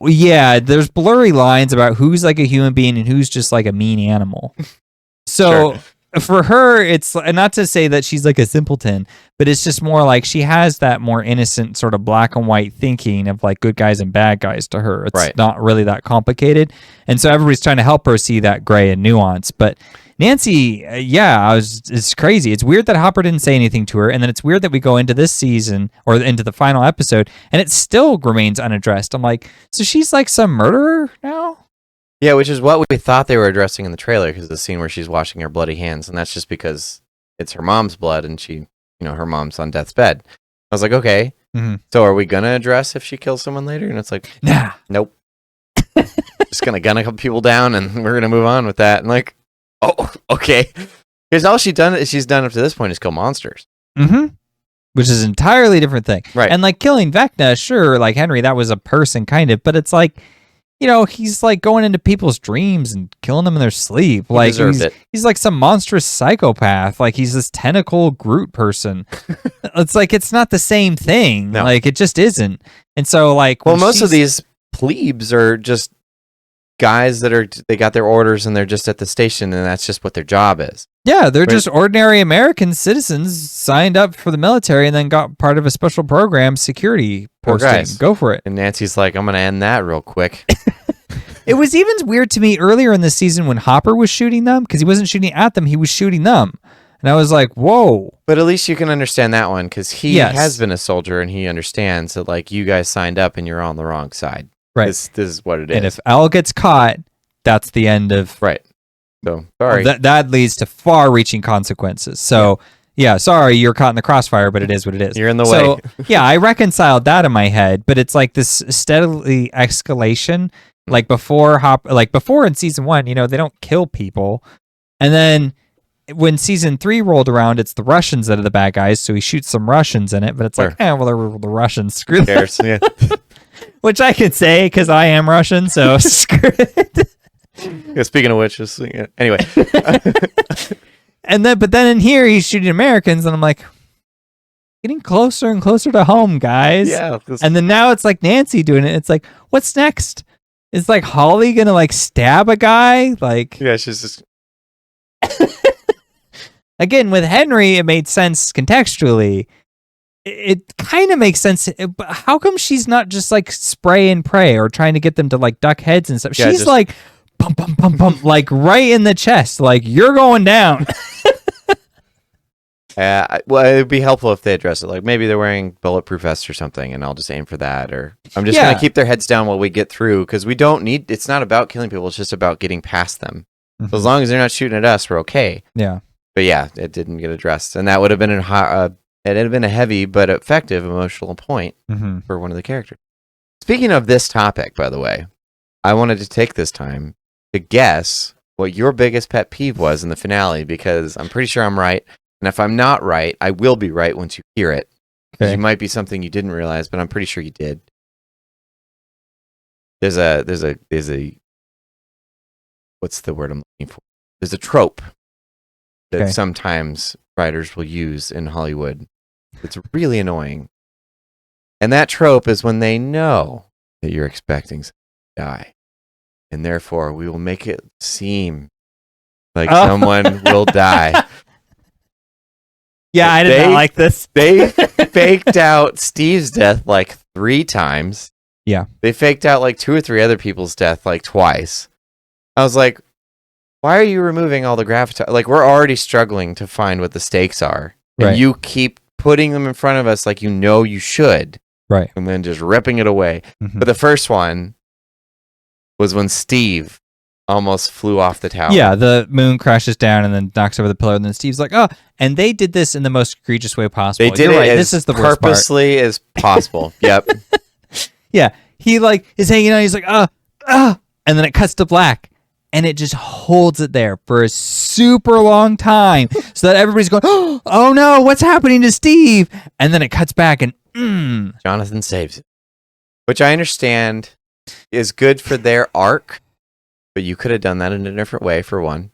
Speaker 2: there's blurry lines about who's like a human being and who's just like a mean animal. So for her, it's not to say that she's like a simpleton, but it's just more like she has that more innocent sort of black and white thinking of like good guys and bad guys to her. It's
Speaker 1: Right.
Speaker 2: not really that complicated. And so everybody's trying to help her see that gray and nuance. But Nancy, it's crazy. It's weird that Hopper didn't say anything to her. And then it's weird that we go into this season or into the final episode and it still remains unaddressed. I'm like, so she's like some murderer now?
Speaker 1: Yeah, which is what we thought they were addressing in the trailer, because the scene where she's washing her bloody hands, and that's just because it's her mom's blood, and her mom's on death's bed. I was like, okay, so are we gonna address if she kills someone later? And it's like,
Speaker 2: Nah.
Speaker 1: nope. Just gonna gun a couple people down, and we're gonna move on with that. And like, oh, okay. Because all she's done up to this point is kill monsters.
Speaker 2: Mm-hmm. Which is an entirely different thing.
Speaker 1: Right.
Speaker 2: And like killing Vecna, sure, like Henry, that was a person kind of, but it's like, he's like going into people's dreams and killing them in their sleep. Like he's like some monstrous psychopath. Like he's this tentacle Groot person. It's like it's not the same thing.
Speaker 1: No.
Speaker 2: Like it just isn't. And so like
Speaker 1: most of these plebes are just guys they got their orders and they're just at the station, and that's just what their job is.
Speaker 2: Yeah, they're just ordinary American citizens signed up for the military and then got part of a special program, security posting.
Speaker 1: Guys.
Speaker 2: Go for it.
Speaker 1: And Nancy's like, I'm going to end that real quick.
Speaker 2: It was even weird to me earlier in the season when Hopper was shooting them, because he wasn't shooting at them, he was shooting them. And I was like, whoa.
Speaker 1: But at least you can understand that one, because he
Speaker 2: Yes.
Speaker 1: has been a soldier and he understands that, like, you guys signed up and you're on the wrong side.
Speaker 2: Right.
Speaker 1: This is what it is.
Speaker 2: And if Al gets caught, that's the end of...
Speaker 1: Right. So, sorry.
Speaker 2: That leads to far-reaching consequences. So, yeah, sorry, you're caught in the crossfire, but it is what it is.
Speaker 1: You're in the
Speaker 2: So,
Speaker 1: way.
Speaker 2: yeah, I reconciled that in my head, but it's like this steadily escalation. Like before in season 1, they don't kill people. And then when season 3 rolled around, it's the Russians that are the bad guys, so he shoots some Russians in it, but it's like, well, they're the Russians. Screw that.
Speaker 1: Yeah.
Speaker 2: Which I could say because I am Russian, so screw it.
Speaker 1: Yeah, speaking of which, anyway.
Speaker 2: But then in here he's shooting Americans, and I'm like, getting closer and closer to home, guys.
Speaker 1: Yeah.
Speaker 2: And then now it's like Nancy doing it. It's like, what's next? Is like Holly gonna like stab a guy? Like,
Speaker 1: yeah, she's just.
Speaker 2: Again, with Henry, it made sense contextually. It kind of makes sense, but how come she's not just like spray and pray or trying to get them to like duck heads and stuff?
Speaker 1: Yeah,
Speaker 2: She's like, pump, pump, pump, pump, like right in the chest, like you're going down.
Speaker 1: Well, it'd be helpful if they address it. Like maybe they're wearing bulletproof vests or something, and I'll just aim for that. Or I'm just going to keep their heads down while we get through, because we don't need. It's not about killing people. It's just about getting past them.
Speaker 2: Mm-hmm.
Speaker 1: So as long as they're not shooting at us, we're okay.
Speaker 2: Yeah.
Speaker 1: But yeah, it didn't get addressed, and that would have been it had been a heavy but effective emotional point for one of the characters. Speaking of this topic, by the way, I wanted to take this time to guess what your biggest pet peeve was in the finale, because I'm pretty sure I'm right. And if I'm not right, I will be right once you hear it.
Speaker 2: Okay.
Speaker 1: It might be something you didn't realize, but I'm pretty sure you did. There's a what's the word I'm looking for? There's a trope that sometimes writers will use in Hollywood. It's really annoying. And that trope is when they know that you're expecting someone to die. And therefore, we will make it seem like someone will die.
Speaker 2: Yeah, I did not like this.
Speaker 1: They faked out Steve's death like 3 times.
Speaker 2: Yeah.
Speaker 1: They faked out like 2 or 3 other people's death like twice. I was like, why are you removing all the gravitas? Like, we're already struggling to find what the stakes are. And
Speaker 2: Right.
Speaker 1: you keep putting them in front of us like you should,
Speaker 2: Right.
Speaker 1: and then just ripping it away.
Speaker 2: Mhm.
Speaker 1: But the first one was when Steve almost flew off the tower.
Speaker 2: Yeah, the moon crashes down and then knocks over the pillar, and then Steve's like, "Oh!" And they did this in the most egregious way possible.
Speaker 1: They did
Speaker 2: You're
Speaker 1: it
Speaker 2: right.
Speaker 1: as
Speaker 2: This is the worst part.
Speaker 1: purposely as possible. Yep.
Speaker 2: Yeah, he like is hanging out. He's like, and then it cuts to black, and it just holds it there for a super long time, so that everybody's going, "Oh no, what's happening to Steve?" And then it cuts back, and
Speaker 1: Jonathan saves it, which I understand is good for their arc, but you could have done that in a different way. For one,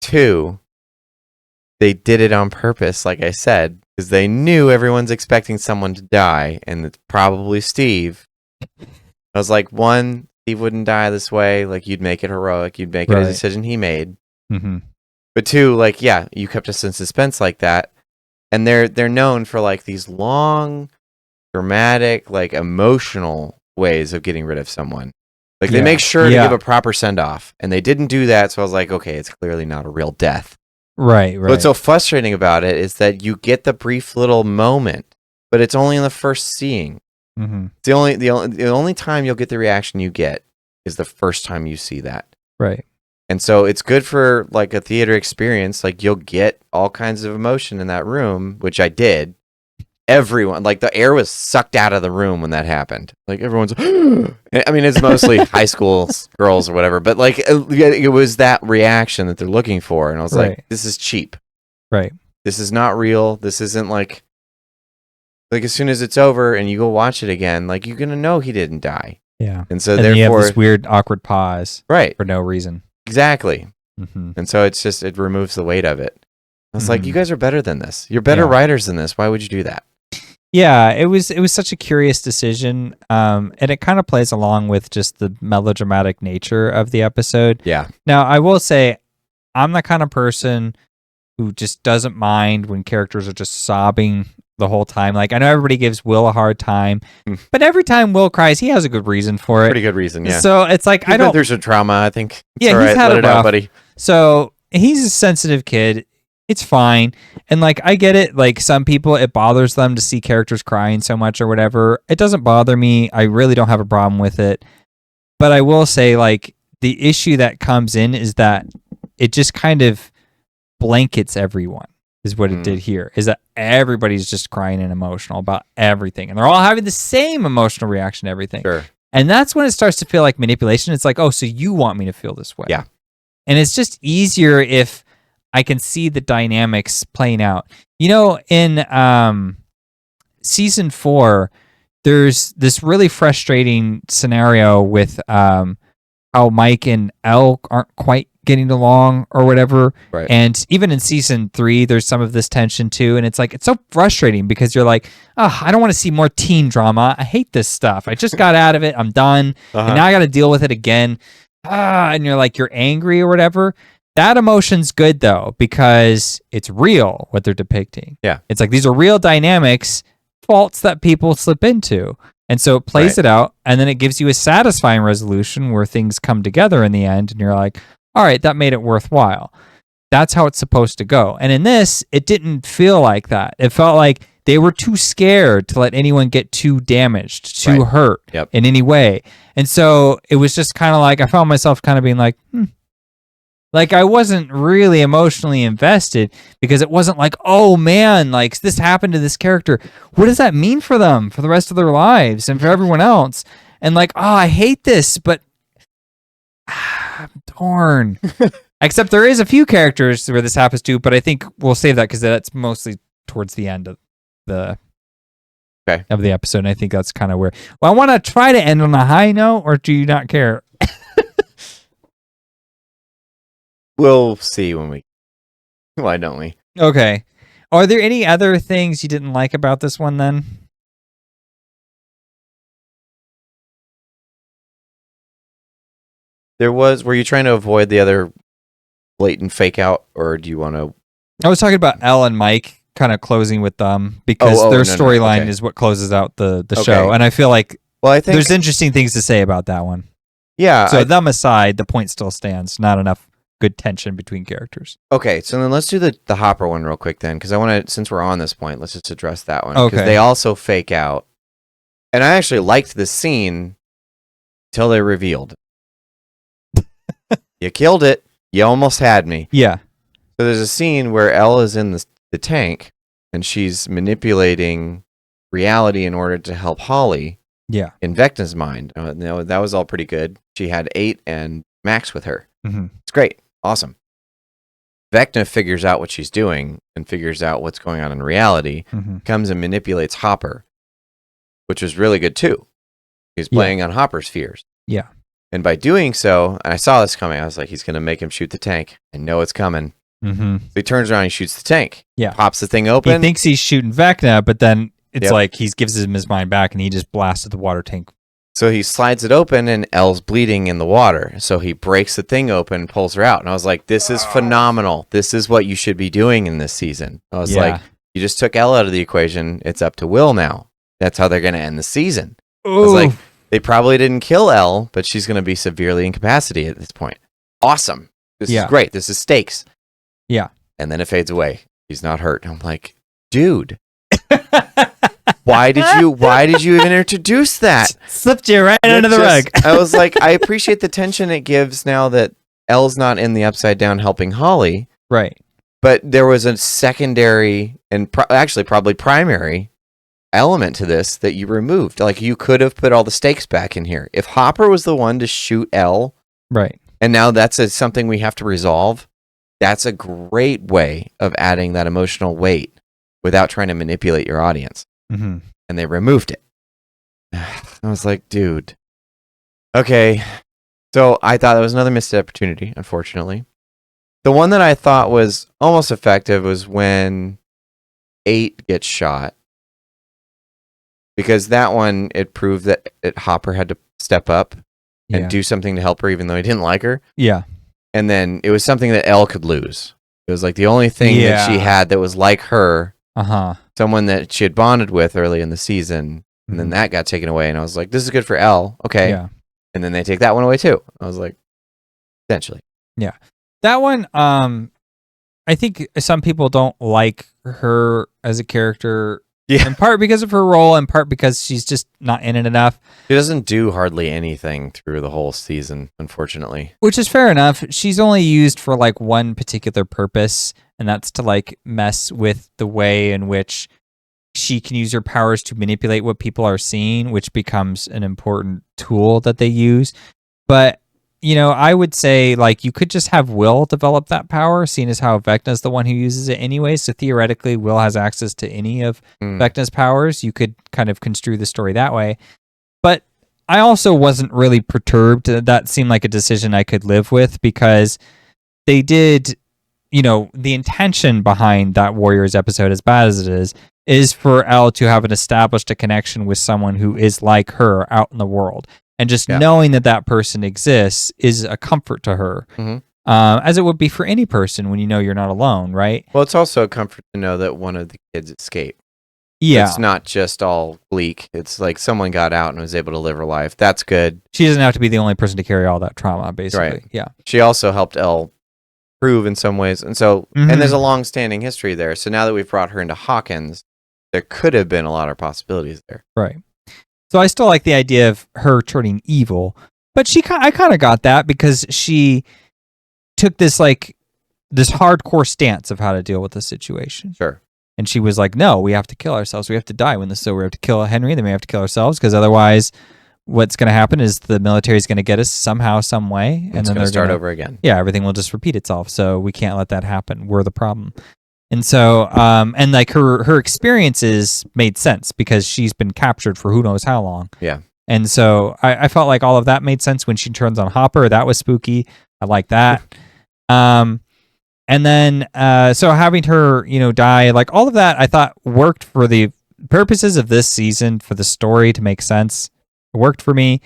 Speaker 1: two, they did it on purpose, like I said, because they knew everyone's expecting someone to die, and it's probably Steve. I was like, one, Steve wouldn't die this way. Like, you'd make it heroic. You'd make it a decision he made.
Speaker 2: Mm-hmm.
Speaker 1: But two, like, yeah, you kept us in suspense like that. And they're known for like these long, dramatic, like emotional ways of getting rid of someone. Like they make sure to give a proper send off, and they didn't do that. So I was like, okay, it's clearly not a real death.
Speaker 2: Right.
Speaker 1: What's so frustrating about it is that you get the brief little moment, but it's only in the first seeing.
Speaker 2: Mm-hmm.
Speaker 1: The only time you'll get the reaction you get is the first time you see that.
Speaker 2: Right.
Speaker 1: And so it's good for like a theater experience. Like you'll get all kinds of emotion in that room, which I did. Everyone, like the air was sucked out of the room when that happened. Like everyone's, I mean, it's mostly high school girls or whatever, but like it was that reaction that they're looking for. And I was like, this is cheap.
Speaker 2: Right.
Speaker 1: This is not real. This isn't like as soon as it's over and you go watch it again, like you're going to know he didn't die.
Speaker 2: Yeah.
Speaker 1: And so
Speaker 2: and
Speaker 1: therefore,
Speaker 2: you have this weird, awkward pause.
Speaker 1: Right.
Speaker 2: For no reason.
Speaker 1: Exactly.
Speaker 2: Mm-hmm.
Speaker 1: And so it's just, it removes the weight of it. I was like, you guys are better than this. You're better writers than this. Why would you do that?
Speaker 2: Yeah, it was such a curious decision, and it kind of plays along with just the melodramatic nature of the episode.
Speaker 1: Yeah.
Speaker 2: Now, I will say, I'm the kind of person who just doesn't mind when characters are just sobbing the whole time. Like, I know everybody gives Will a hard time, but every time Will cries, he has a good reason for it.
Speaker 1: Pretty good reason, yeah.
Speaker 2: So it's like,
Speaker 1: He's been through some trauma, I think. It's
Speaker 2: yeah,
Speaker 1: all
Speaker 2: he's
Speaker 1: right.
Speaker 2: had
Speaker 1: Let
Speaker 2: it
Speaker 1: it out,
Speaker 2: rough.
Speaker 1: buddy.
Speaker 2: So he's a sensitive kid. It's fine. And like, I get it. Like some people, it bothers them to see characters crying so much or whatever. It doesn't bother me. I really don't have a problem with it. But I will say, like, the issue that comes in is that it just kind of blankets everyone, is what it did here. Is that everybody's just crying and emotional about everything. And they're all having the same emotional reaction to everything.
Speaker 1: Sure.
Speaker 2: And that's when it starts to feel like manipulation. It's like, oh, so you want me to feel this way.
Speaker 1: Yeah.
Speaker 2: And it's just easier if I can see the dynamics playing out. You know, in season 4, there's this really frustrating scenario with how Mike and Elle aren't quite getting along or whatever.
Speaker 1: Right.
Speaker 2: And even in season 3, there's some of this tension too. And it's like, it's so frustrating because you're like, oh, I don't want to see more teen drama. I hate this stuff. I just got out of it. I'm done. And now I got to deal with it again. And you're like, you're angry or whatever. That emotion's good though, because it's real what they're depicting.
Speaker 1: Yeah.
Speaker 2: It's like these are real dynamics, faults that people slip into. And so it plays it out, and then it gives you a satisfying resolution where things come together in the end, and you're like, all right, that made it worthwhile. That's how it's supposed to go. And in this, it didn't feel like that. It felt like they were too scared to let anyone get too damaged, too hurt in any way. And so it was just kind of like, I found myself kind of being like, Like, I wasn't really emotionally invested because it wasn't like, oh man, like this happened to this character. What does that mean for them for the rest of their lives and for everyone else? And like, oh, I hate this, but darn. Except there is a few characters where this happens to, but I think we'll save that because that's mostly towards the end of the episode. And I think that's kind of where, well, I want to try to end on a high note, or do you not care?
Speaker 1: We'll see when we. Why don't we?
Speaker 2: Okay. Are there any other things you didn't like about this one then?
Speaker 1: There was. Were you trying to avoid the other blatant fake out, or do you want to?
Speaker 2: I was talking about Elle and Mike kind of closing with them because their storyline is what closes out the show. And I feel like
Speaker 1: I think
Speaker 2: there's interesting things to say about that one.
Speaker 1: Yeah.
Speaker 2: So them aside, the point still stands. Not enough good tension between characters.
Speaker 1: Okay, so then let's do the Hopper one real quick then, because I want to, since we're on this point, let's just address that one. Because
Speaker 2: Okay.
Speaker 1: they also fake out. And I actually liked this scene till they revealed. You killed it. You almost had me.
Speaker 2: Yeah.
Speaker 1: So there's a scene where Elle is in the tank, and she's manipulating reality in order to help Holly.
Speaker 2: Yeah.
Speaker 1: In Vecna's mind. That was all pretty good. She had 8 and Max with her.
Speaker 2: Mm-hmm.
Speaker 1: It's great. Awesome. Vecna figures out what she's doing and figures out what's going on in reality, comes and manipulates Hopper, which was really good too. He's playing on Hopper's fears.
Speaker 2: Yeah.
Speaker 1: And by doing so, and I saw this coming, I was like, he's going to make him shoot the tank. I know it's coming.
Speaker 2: Mm-hmm.
Speaker 1: So he turns around and shoots the tank.
Speaker 2: Yeah.
Speaker 1: Pops the thing open.
Speaker 2: He thinks he's shooting Vecna, but then it's like he gives him his mind back and he just blasted the water tank.
Speaker 1: So he slides it open and Elle's bleeding in the water. So he breaks the thing open and pulls her out. And I was like, this is phenomenal. This is what you should be doing in this season. I was like, you just took Elle out of the equation. It's up to Will now. That's how they're going to end the season.
Speaker 2: Ooh.
Speaker 1: I was like, they probably didn't kill Elle, but she's going to be severely incapacitated at this point. Awesome. This is great. This is stakes.
Speaker 2: Yeah.
Speaker 1: And then it fades away. He's not hurt. I'm like, dude. Why did you even introduce that?
Speaker 2: Slipped you right under the rug.
Speaker 1: I was like, I appreciate the tension it gives now that Elle's not in the Upside Down helping Holly.
Speaker 2: Right.
Speaker 1: But there was a secondary and actually probably primary element to this that you removed. Like you could have put all the stakes back in here. If Hopper was the one to shoot Elle,
Speaker 2: right,
Speaker 1: and now that's something we have to resolve, that's a great way of adding that emotional weight without trying to manipulate your audience.
Speaker 2: Mm-hmm.
Speaker 1: And they removed it. I was like, dude. Okay. So I thought that was another missed opportunity, unfortunately. The one that I thought was almost effective was when 8 gets shot. Because that one, it proved that Hopper had to step up and do something to help her, even though he didn't like her.
Speaker 2: Yeah. And
Speaker 1: then it was something that Elle could lose. It was like the only thing that she had that was like her. Someone that she had bonded with early in the season, and then that got taken away, and I was like, this is good for Elle. Okay.
Speaker 2: Yeah.
Speaker 1: And then they take that one away too. I was like, essentially.
Speaker 2: Yeah. That one, I think some people don't like her as a character.
Speaker 1: Yeah.
Speaker 2: In part because of her role, in part because she's just not in it enough.
Speaker 1: She doesn't do hardly anything through the whole season, unfortunately.
Speaker 2: Which is fair enough. She's only used for like one particular purpose, and that's to like mess with the way in which she can use her powers to manipulate what people are seeing, which becomes an important tool that they use. But, you know, I would say like you could just have Will develop that power, seeing as how Vecna's the one who uses it anyway. So theoretically, Will has access to any of Vecna's powers. You could kind of construe the story that way. But I also wasn't really perturbed. That seemed like a decision I could live with because they did, you know, the intention behind that Warriors episode, as bad as it is for Elle to have established a connection with someone who is like her out in the world. And just knowing that that person exists is a comfort to her, as it would be for any person when you know you're not alone, right?
Speaker 1: Well, it's also a comfort to know that one of the kids escaped.
Speaker 2: Yeah.
Speaker 1: It's not just all bleak. It's like someone got out and was able to live her life. That's good.
Speaker 2: She doesn't have to be the only person to carry all that trauma, basically.
Speaker 1: Right.
Speaker 2: Yeah.
Speaker 1: She also helped Elle prove in some ways. And so, and there's a long-standing history there. So now that we've brought her into Hawkins, there could have been a lot of possibilities there.
Speaker 2: Right. So I still like the idea of her turning evil, but I kind of got that because she took this hardcore stance of how to deal with the situation.
Speaker 1: Sure.
Speaker 2: And she was like, no, we have to kill ourselves. We have to die when this is over. We have to kill Henry, then we have to kill ourselves because otherwise what's going to happen is the military is going to get us somehow, some way. And then
Speaker 1: they're going to start over again.
Speaker 2: Yeah, everything will just repeat itself. So we can't let that happen. We're the problem. And so, and like her experiences made sense because she's been captured for who knows how long.
Speaker 1: Yeah. And
Speaker 2: so I felt like all of that made sense when she turns on Hopper. That was spooky. I like that. And then, so having her, you know, die, like all of that, I thought worked for the purposes of this season, for the story to make sense. It worked for me.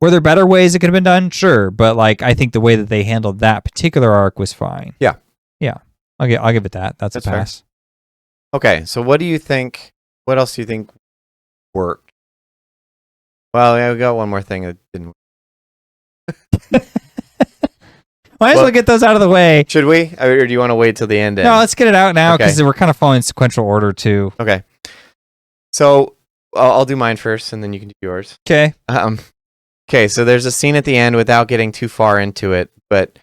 Speaker 2: Were there better ways it could have been done? Sure. But like, I think the way that they handled that particular arc was fine.
Speaker 1: Yeah.
Speaker 2: Yeah. I'll give it that. That's a pass.
Speaker 1: Fair. Okay, so what do you think? What else do you think worked? Well, yeah, we got one more thing that didn't work.
Speaker 2: Might as well get those out of the way.
Speaker 1: Should we? Or do you want to wait till the end?
Speaker 2: No, let's get it out now because
Speaker 1: Okay.
Speaker 2: we're kind of following sequential order too.
Speaker 1: Okay. So I'll do mine first, and then you can do yours.
Speaker 2: Okay.
Speaker 1: Okay, so there's a scene at the end without getting too far into it, but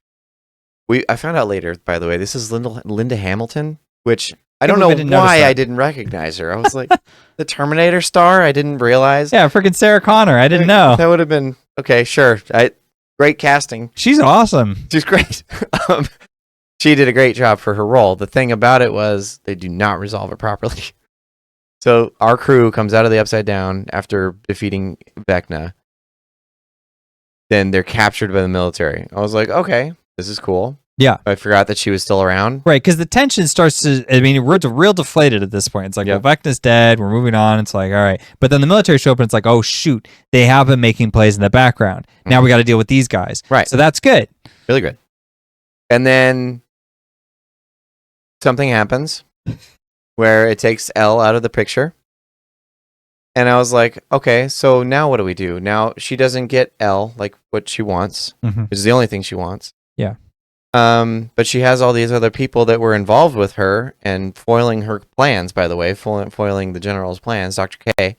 Speaker 1: I found out later, by the way, this is Linda Hamilton, which I don't know why I didn't recognize her. I was like, the Terminator star? I didn't realize.
Speaker 2: Yeah, freaking Sarah Connor. I didn't know.
Speaker 1: That would have been, okay, sure. Great casting.
Speaker 2: She's awesome.
Speaker 1: She's great. She did a great job for her role. The thing about it was they do not resolve it properly. So our crew comes out of the Upside Down after defeating Vecna. Then they're captured by the military. I was like, okay, this is cool.
Speaker 2: Yeah.
Speaker 1: I forgot that she was still around.
Speaker 2: Right, because the tension starts to, I mean, we're real deflated at this point. It's like, well, Vecna's dead. We're moving on. It's like, all right. But then the military show up and it's like, oh, shoot. They have been making plays in the background. Now we got to deal with these guys.
Speaker 1: Right.
Speaker 2: So that's good.
Speaker 1: Really good. And then something happens where it takes Elle out of the picture. And I was like, okay, so now what do we do? Now she doesn't get Elle, like what she wants, which is the only thing she wants.
Speaker 2: Yeah.
Speaker 1: But she has all these other people that were involved with her and foiling her plans, by the way, foiling the general's plans, Dr. K.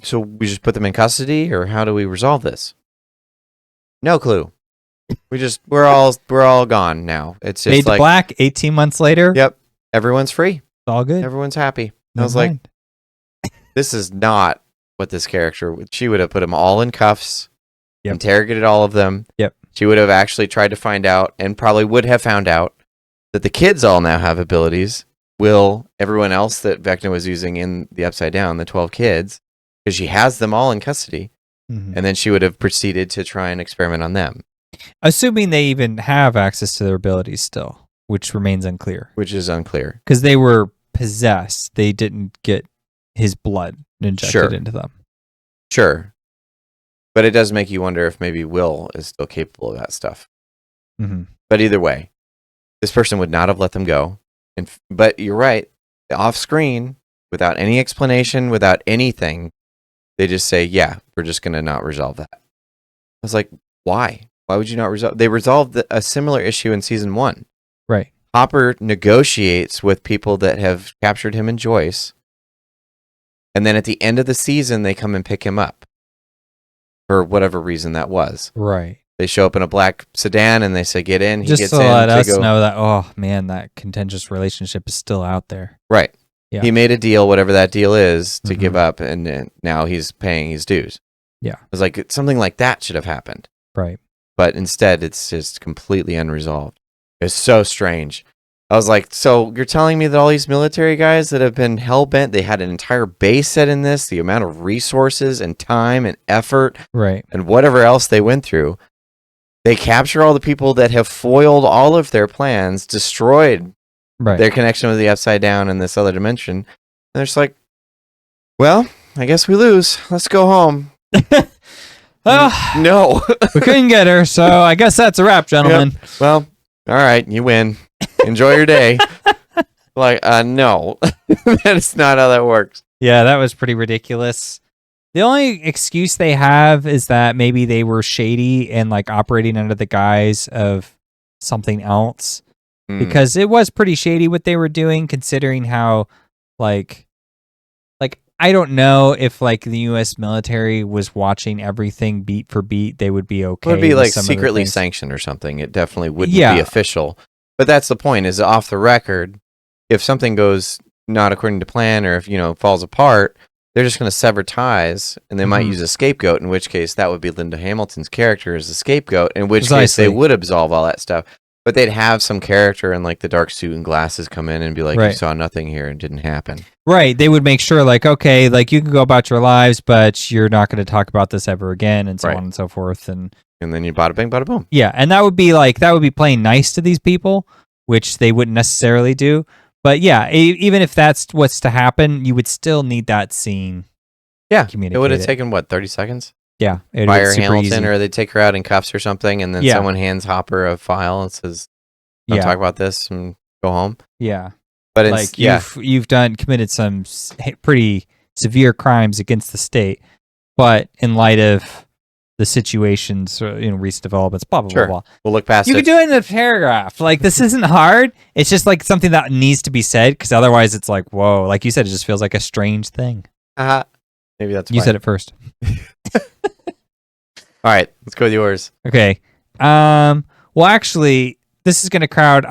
Speaker 1: So we just put them in custody, or how do we resolve this? No clue. We're all gone now. It's just
Speaker 2: Made to black 18 months later.
Speaker 1: Yep. Everyone's free.
Speaker 2: It's all good.
Speaker 1: Everyone's happy. I was like, this is not what this character. She would have put them all in cuffs, interrogated all of them.
Speaker 2: Yep.
Speaker 1: She would have actually tried to find out, and probably would have found out, that the kids all now have abilities. Will everyone else that Vecna was using in the Upside Down, the 12 kids, because she has them all in custody, and then she would have proceeded to try and experiment on them.
Speaker 2: Assuming they even have access to their abilities still, which remains unclear.
Speaker 1: Which is unclear.
Speaker 2: Because they were possessed. They didn't get his blood injected into them.
Speaker 1: Sure. But it does make you wonder if maybe Will is still capable of that stuff. But either way, this person would not have let them go. But you're right. Off screen, without any explanation, without anything, they just say, yeah, we're just going to not resolve that. I was like, why? Why would you not resolve? They resolved a similar issue in season 1.
Speaker 2: Right.
Speaker 1: Hopper negotiates with people that have captured him and Joyce. And then at the end of the season, they come and pick him up. For whatever reason that was.
Speaker 2: Right.
Speaker 1: They show up in a black sedan and they say, get in. He
Speaker 2: just
Speaker 1: gets
Speaker 2: to
Speaker 1: in.
Speaker 2: Let us know that, oh, man, that contentious relationship is still out there.
Speaker 1: Right.
Speaker 2: Yeah.
Speaker 1: He made a deal, whatever that deal is, to give up, and now he's paying his dues.
Speaker 2: Yeah.
Speaker 1: It was like, something like that should have happened.
Speaker 2: Right.
Speaker 1: But instead, it's just completely unresolved. It's so strange. I was like, so you're telling me that all these military guys that have been hell-bent, they had an entire base set in this, the amount of resources and time and effort,
Speaker 2: right,
Speaker 1: and whatever else they went through, they capture all the people that have foiled all of their plans, destroyed their connection with the Upside Down and this other dimension, and they're just like, well, I guess we lose. Let's go home. No.
Speaker 2: We couldn't get her, so I guess that's a wrap, gentlemen.
Speaker 1: Yep. Well, all right, you win. Enjoy your day. Like, no. That's not how that works.
Speaker 2: Yeah, that was pretty ridiculous. The only excuse they have is that maybe they were shady and like operating under the guise of something else. Because it was pretty shady what they were doing, considering how like I don't know if like the U.S. military was watching everything beat for beat, they would be okay.
Speaker 1: It would be like secretly sanctioned or something. It definitely wouldn't be official. But that's the point, is off the record, if something goes not according to plan, or if, falls apart, they're just going to sever ties, and they might use a scapegoat, in which case that would be Linda Hamilton's character as the scapegoat, in which case they would absolve all that stuff. But they'd have some character in like the dark suit and glasses come in and be like, you saw nothing here and didn't happen. Right.
Speaker 2: They would make sure like, okay, like you can go about your lives, but you're not going to talk about this ever again, and so on and so forth. And
Speaker 1: then you bada bing, bada boom.
Speaker 2: Yeah. And that would be playing nice to these people, which they wouldn't necessarily do. But yeah, even if that's what's to happen, you would still need that scene.
Speaker 1: Yeah. It would have taken, 30 seconds?
Speaker 2: Yeah.
Speaker 1: Fire Hamilton, easy. Or they take her out in cuffs or something, and then someone hands Hopper a file and says, don't talk about this and go home.
Speaker 2: Yeah.
Speaker 1: But it's,
Speaker 2: you've committed some pretty severe crimes against the state, but in light of the situations, recent developments, blah blah
Speaker 1: Sure.
Speaker 2: blah blah.
Speaker 1: We'll look past
Speaker 2: You
Speaker 1: it.
Speaker 2: can do it in a paragraph. Like, this isn't hard. It's just like something that needs to be said, because otherwise it's like, whoa, like you said, it just feels like a strange thing.
Speaker 1: Maybe that's
Speaker 2: You
Speaker 1: fine.
Speaker 2: said it first.
Speaker 1: All right, let's go with yours.
Speaker 2: Okay. Well, actually, I'm gonna crowd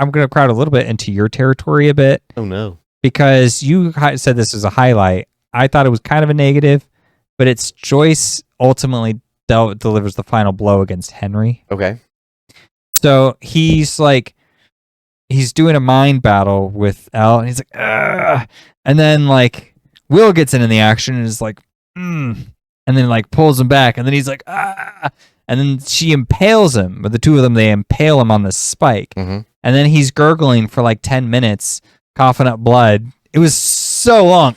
Speaker 2: a little bit into your territory a bit,
Speaker 1: Oh no.
Speaker 2: because you said this was a highlight. I thought it was kind of a negative, but it's Joyce ultimately delivers the final blow against Henry.
Speaker 1: Okay.
Speaker 2: So he's doing a mind battle with Elle, and he's like, ugh. And then like Will gets in the action and is like, and then like pulls him back, and then he's like, ah. And then she impales him, but the two of them, they impale him on the spike.
Speaker 1: Mm-hmm.
Speaker 2: And then he's gurgling for like 10 minutes, coughing up blood. It was so long.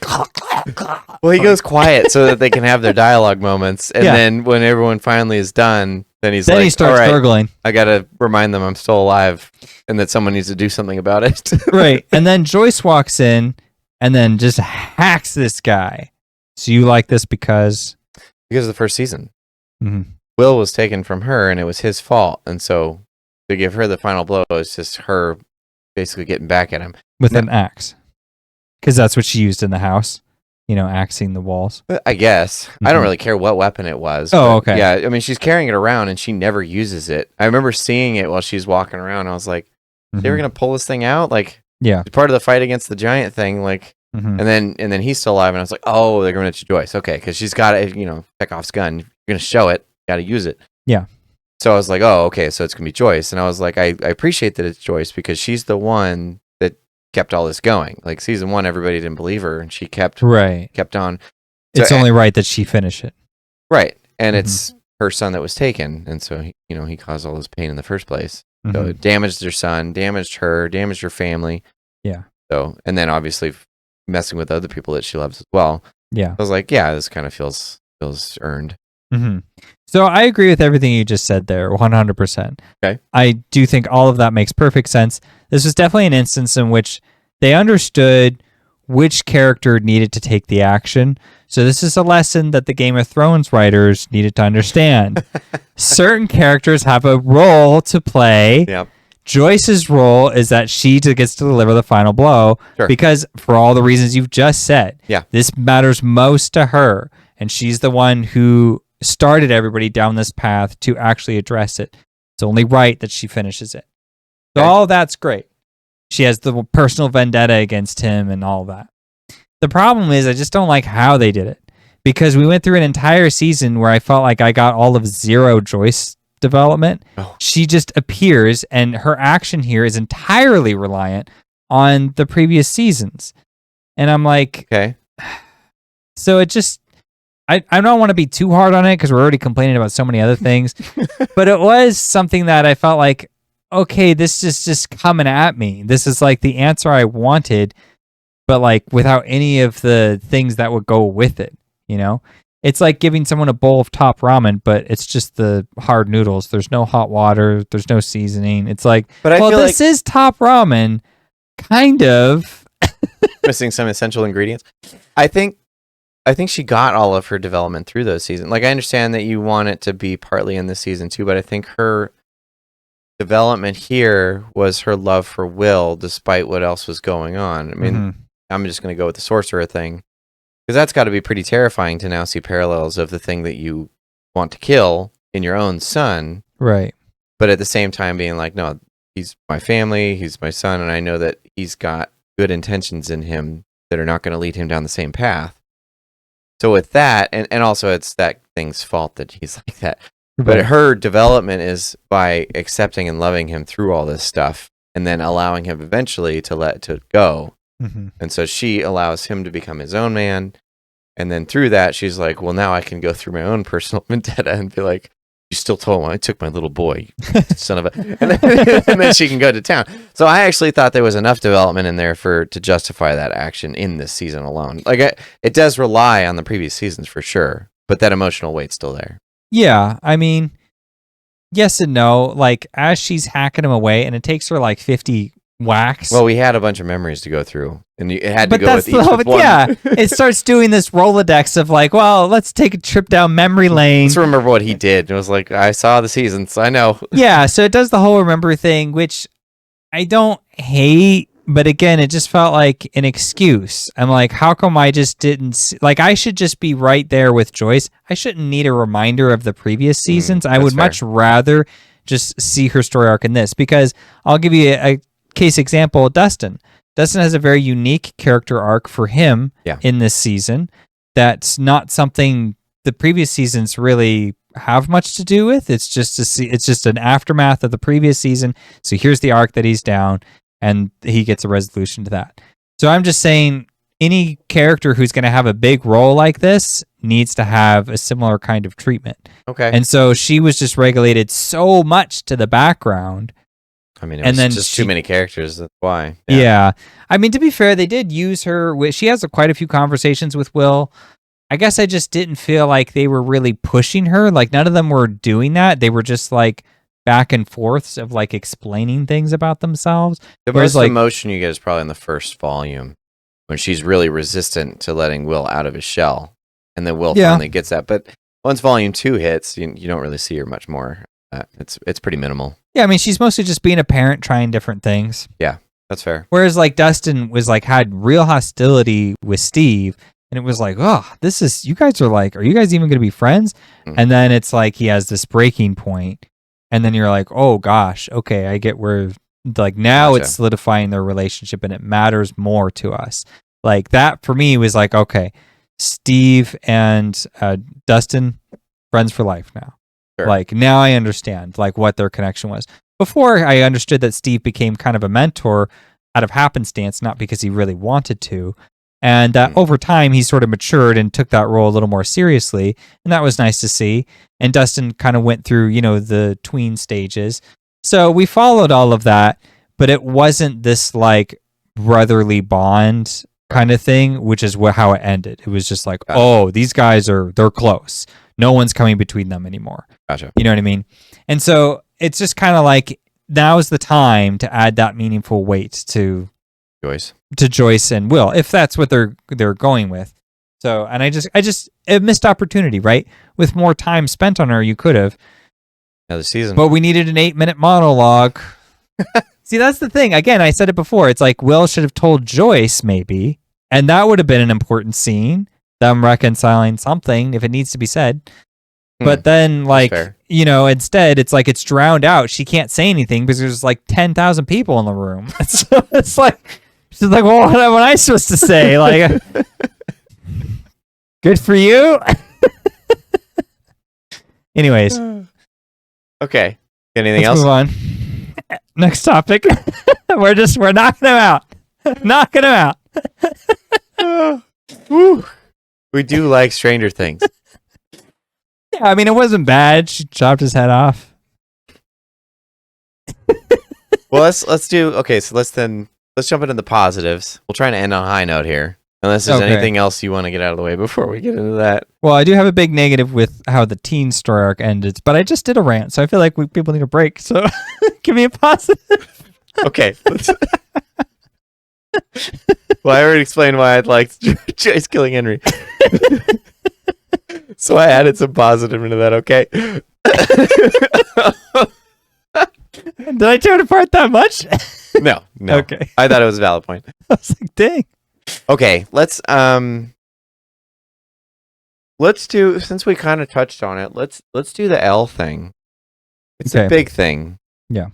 Speaker 1: Well, he goes quiet so that they can have their dialogue moments, and then when everyone finally is done, then he starts
Speaker 2: all right, gurgling.
Speaker 1: I gotta remind them I'm still alive and that someone needs to do something about it.
Speaker 2: Right. And then Joyce walks in and then just hacks this guy. So you like this because
Speaker 1: of the first season.
Speaker 2: Mm-hmm.
Speaker 1: Will was taken from her, and it was his fault, and so to give her the final blow is just her basically getting back at him
Speaker 2: with an axe, because that's what she used in the house, axing the walls.
Speaker 1: I guess. I don't really care what weapon it was.
Speaker 2: Oh, okay.
Speaker 1: Yeah, I mean, she's carrying it around, and she never uses it. I remember seeing it while she's walking around. I was like, they were going to pull this thing out? Like,
Speaker 2: yeah,
Speaker 1: part of the fight against the giant thing, like,
Speaker 2: mm-hmm.
Speaker 1: and then he's still alive, and I was like, oh, they're going to Joyce. Okay, because she's got it, Chekhov's gun. You're going to show it. Got to use it.
Speaker 2: Yeah.
Speaker 1: So I was like, oh, okay, so it's going to be Joyce. And I was like, I appreciate that it's Joyce, because she's the one that kept all this going. Like, season 1, everybody didn't believe her, and she kept on.
Speaker 2: It's only right that she finish it.
Speaker 1: Right. And it's her son that was taken. And so, he caused all this pain in the first place. So it damaged her son, damaged her, damaged her family.
Speaker 2: Yeah.
Speaker 1: So, and then obviously messing with other people that she loves as well.
Speaker 2: Yeah.
Speaker 1: I was like, yeah, this kind of feels earned.
Speaker 2: Mm-hmm. So I agree with everything you just said there, 100%.
Speaker 1: Okay.
Speaker 2: I do think all of that makes perfect sense. This was definitely an instance in which they understood which character needed to take the action. So this is a lesson that the Game of Thrones writers needed to understand. Certain characters have a role to play.
Speaker 1: Yep.
Speaker 2: Joyce's role is that she gets to deliver the final blow, because for all the reasons you've just said, this matters most to her, and she's the one who started everybody down this path to actually address it. It's only right that she finishes it. So all of that's great. She has the personal vendetta against him and all that. The problem is I just don't like how they did it, because we went through an entire season where I felt like I got all of zero Joyce development. She just appears, and her action here is entirely reliant on the previous seasons. And I'm like,
Speaker 1: okay.
Speaker 2: So it just, I don't want to be too hard on it because we're already complaining about so many other things, but it was something that I felt like, okay, this is just coming at me. This is like the answer I wanted, but like without any of the things that would go with it, It's like giving someone a bowl of top ramen, but it's just the hard noodles. There's no hot water. There's no seasoning. It's like, this is top ramen, kind of.
Speaker 1: Missing some essential ingredients. I think she got all of her development through those seasons. Like, I understand that you want it to be partly in this season too, but I think her development here was her love for Will, despite what else was going on. I mean, I'm just going to go with the sorcerer thing, because that's got to be pretty terrifying to now see parallels of the thing that you want to kill in your own son.
Speaker 2: Right.
Speaker 1: But at the same time being like, no, he's my family, he's my son, and I know that he's got good intentions in him that are not going to lead him down the same path. So with that, and also it's that thing's fault that he's like that. But her development is by accepting and loving him through all this stuff, and then allowing him eventually to let it go. And so she allows him to become his own man. And then through that, she's like, well, now I can go through my own personal vendetta and be like, you still told me I took my little boy, son of a, and then she can go to town. So I actually thought there was enough development in there to justify that action in this season alone. Like, it does rely on the previous seasons for sure, but that emotional weight's still there.
Speaker 2: Yeah, I mean, yes and no. Like, as she's hacking him away, and it takes her like 50 wax.
Speaker 1: Well, we had a bunch of memories to go through, and it had to
Speaker 2: But
Speaker 1: go
Speaker 2: that's
Speaker 1: with each with one.
Speaker 2: yeah. It starts doing this Rolodex of like, well, let's take a trip down memory lane.
Speaker 1: Let's remember what he did. It was like, I saw the seasons. I know.
Speaker 2: Yeah, so it does the whole remember thing, which I don't hate, but again, it just felt like an excuse. I'm like, how come I just didn't like? I should just be right there with Joyce. I shouldn't need a reminder of the previous seasons. I would much rather just see her story arc in this, because I'll give you a case example. Dustin has a very unique character arc for him in this season. That's not something the previous seasons really have much to do with. It's just an aftermath of the previous season. So here's the arc that he's down, and he gets a resolution to that. So I'm just saying, any character who's going to have a big role like this needs to have a similar kind of treatment.
Speaker 1: Okay.
Speaker 2: And so she was just regulated so much to the background.
Speaker 1: I mean, it was just too many characters. That's why.
Speaker 2: Yeah. I mean, to be fair, they did use her. She has quite a few conversations with Will. I guess I just didn't feel like they were really pushing her. Like, none of them were doing that. They were just like back and forths of like explaining things about themselves.
Speaker 1: The most emotion you get is probably in the first volume, when she's really resistant to letting Will out of his shell. And then Will finally gets that. But once volume 2 hits, you don't really see her much more. It's pretty minimal. Yeah,
Speaker 2: I mean, she's mostly just being a parent, trying different things.
Speaker 1: Yeah, that's fair.
Speaker 2: Whereas like Dustin was like, had real hostility with Steve, and it was like, oh, you guys are you guys even going to be friends? Mm-hmm. And then it's like he has this breaking point, and then you're like, oh gosh, okay, I get where, like, now it's solidifying their relationship and it matters more to us. Like, that for me was like, okay, Steve and Dustin, friends for life now. Sure. Like, now I understand like what their connection was. Before, I understood that Steve became kind of a mentor out of happenstance, not because he really wanted to. And over time, he sort of matured and took that role a little more seriously. And that was nice to see. And Dustin kind of went through, the tween stages. So we followed all of that, but it wasn't this like brotherly bond kind of thing, which is how it ended. It was just like, oh, these guys they're close. No one's coming between them anymore.
Speaker 1: Gotcha.
Speaker 2: You know what I mean? And so it's just kind of like, now's the time to add that meaningful weight to Joyce and Will, if that's what they're going with. So, and I just a missed opportunity, right? With more time spent on her, you could have.
Speaker 1: Another season.
Speaker 2: But we needed an 8-minute monologue. See, that's the thing. Again, I said it before. It's like Will should have told Joyce maybe, and that would have been an important scene. Them reconciling something if it needs to be said. But then, like, instead, it's like it's drowned out. She can't say anything because there's like 10,000 people in the room. So it's like, she's like, well, what am I supposed to say? Like, good for you. Anyways.
Speaker 1: Okay. Anything
Speaker 2: else?
Speaker 1: Move
Speaker 2: on. Next topic. we're knocking them out. Knocking them out.
Speaker 1: We do like Stranger Things.
Speaker 2: Yeah, I mean, it wasn't bad. She chopped his head off.
Speaker 1: Well, let's do. Okay, so let's jump into the positives. We'll try to end on a high note here. Unless there's anything else you want to get out of the way before we get into that.
Speaker 2: Well, I do have a big negative with how the teen story arc ended, but I just did a rant, so I feel like people need a break. So give me a positive.
Speaker 1: Okay. Well, I already explained why I'd liked Joyce killing Henry. So I added some positive into that, okay?
Speaker 2: Did I tear it apart that much?
Speaker 1: No.
Speaker 2: Okay.
Speaker 1: I thought it was a valid point.
Speaker 2: I was like, dang.
Speaker 1: Okay, let's do, since we kind of touched on it, let's do the L thing. It's a big thing.
Speaker 2: Yeah.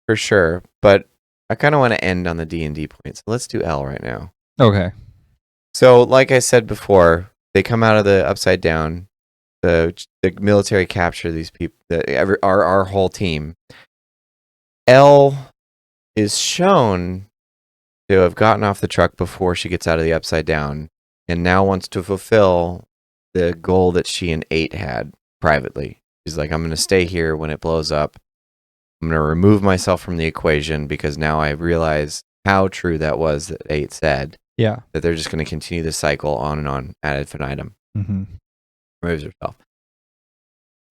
Speaker 1: For sure, but I kind of want to end on the D&D point. So let's do L right now.
Speaker 2: Okay.
Speaker 1: So, like I said before, they come out of the Upside Down. The military capture these people, our whole team. Elle is shown to have gotten off the truck before she gets out of the Upside Down, and now wants to fulfill the goal that she and 8 had privately. She's like, I'm going to stay here when it blows up. I'm going to remove myself from the equation because now I realize how true that was that 8 said.
Speaker 2: Yeah.
Speaker 1: That they're just going to continue the cycle on and on ad infinitum.
Speaker 2: Mm-hmm.
Speaker 1: Removes herself.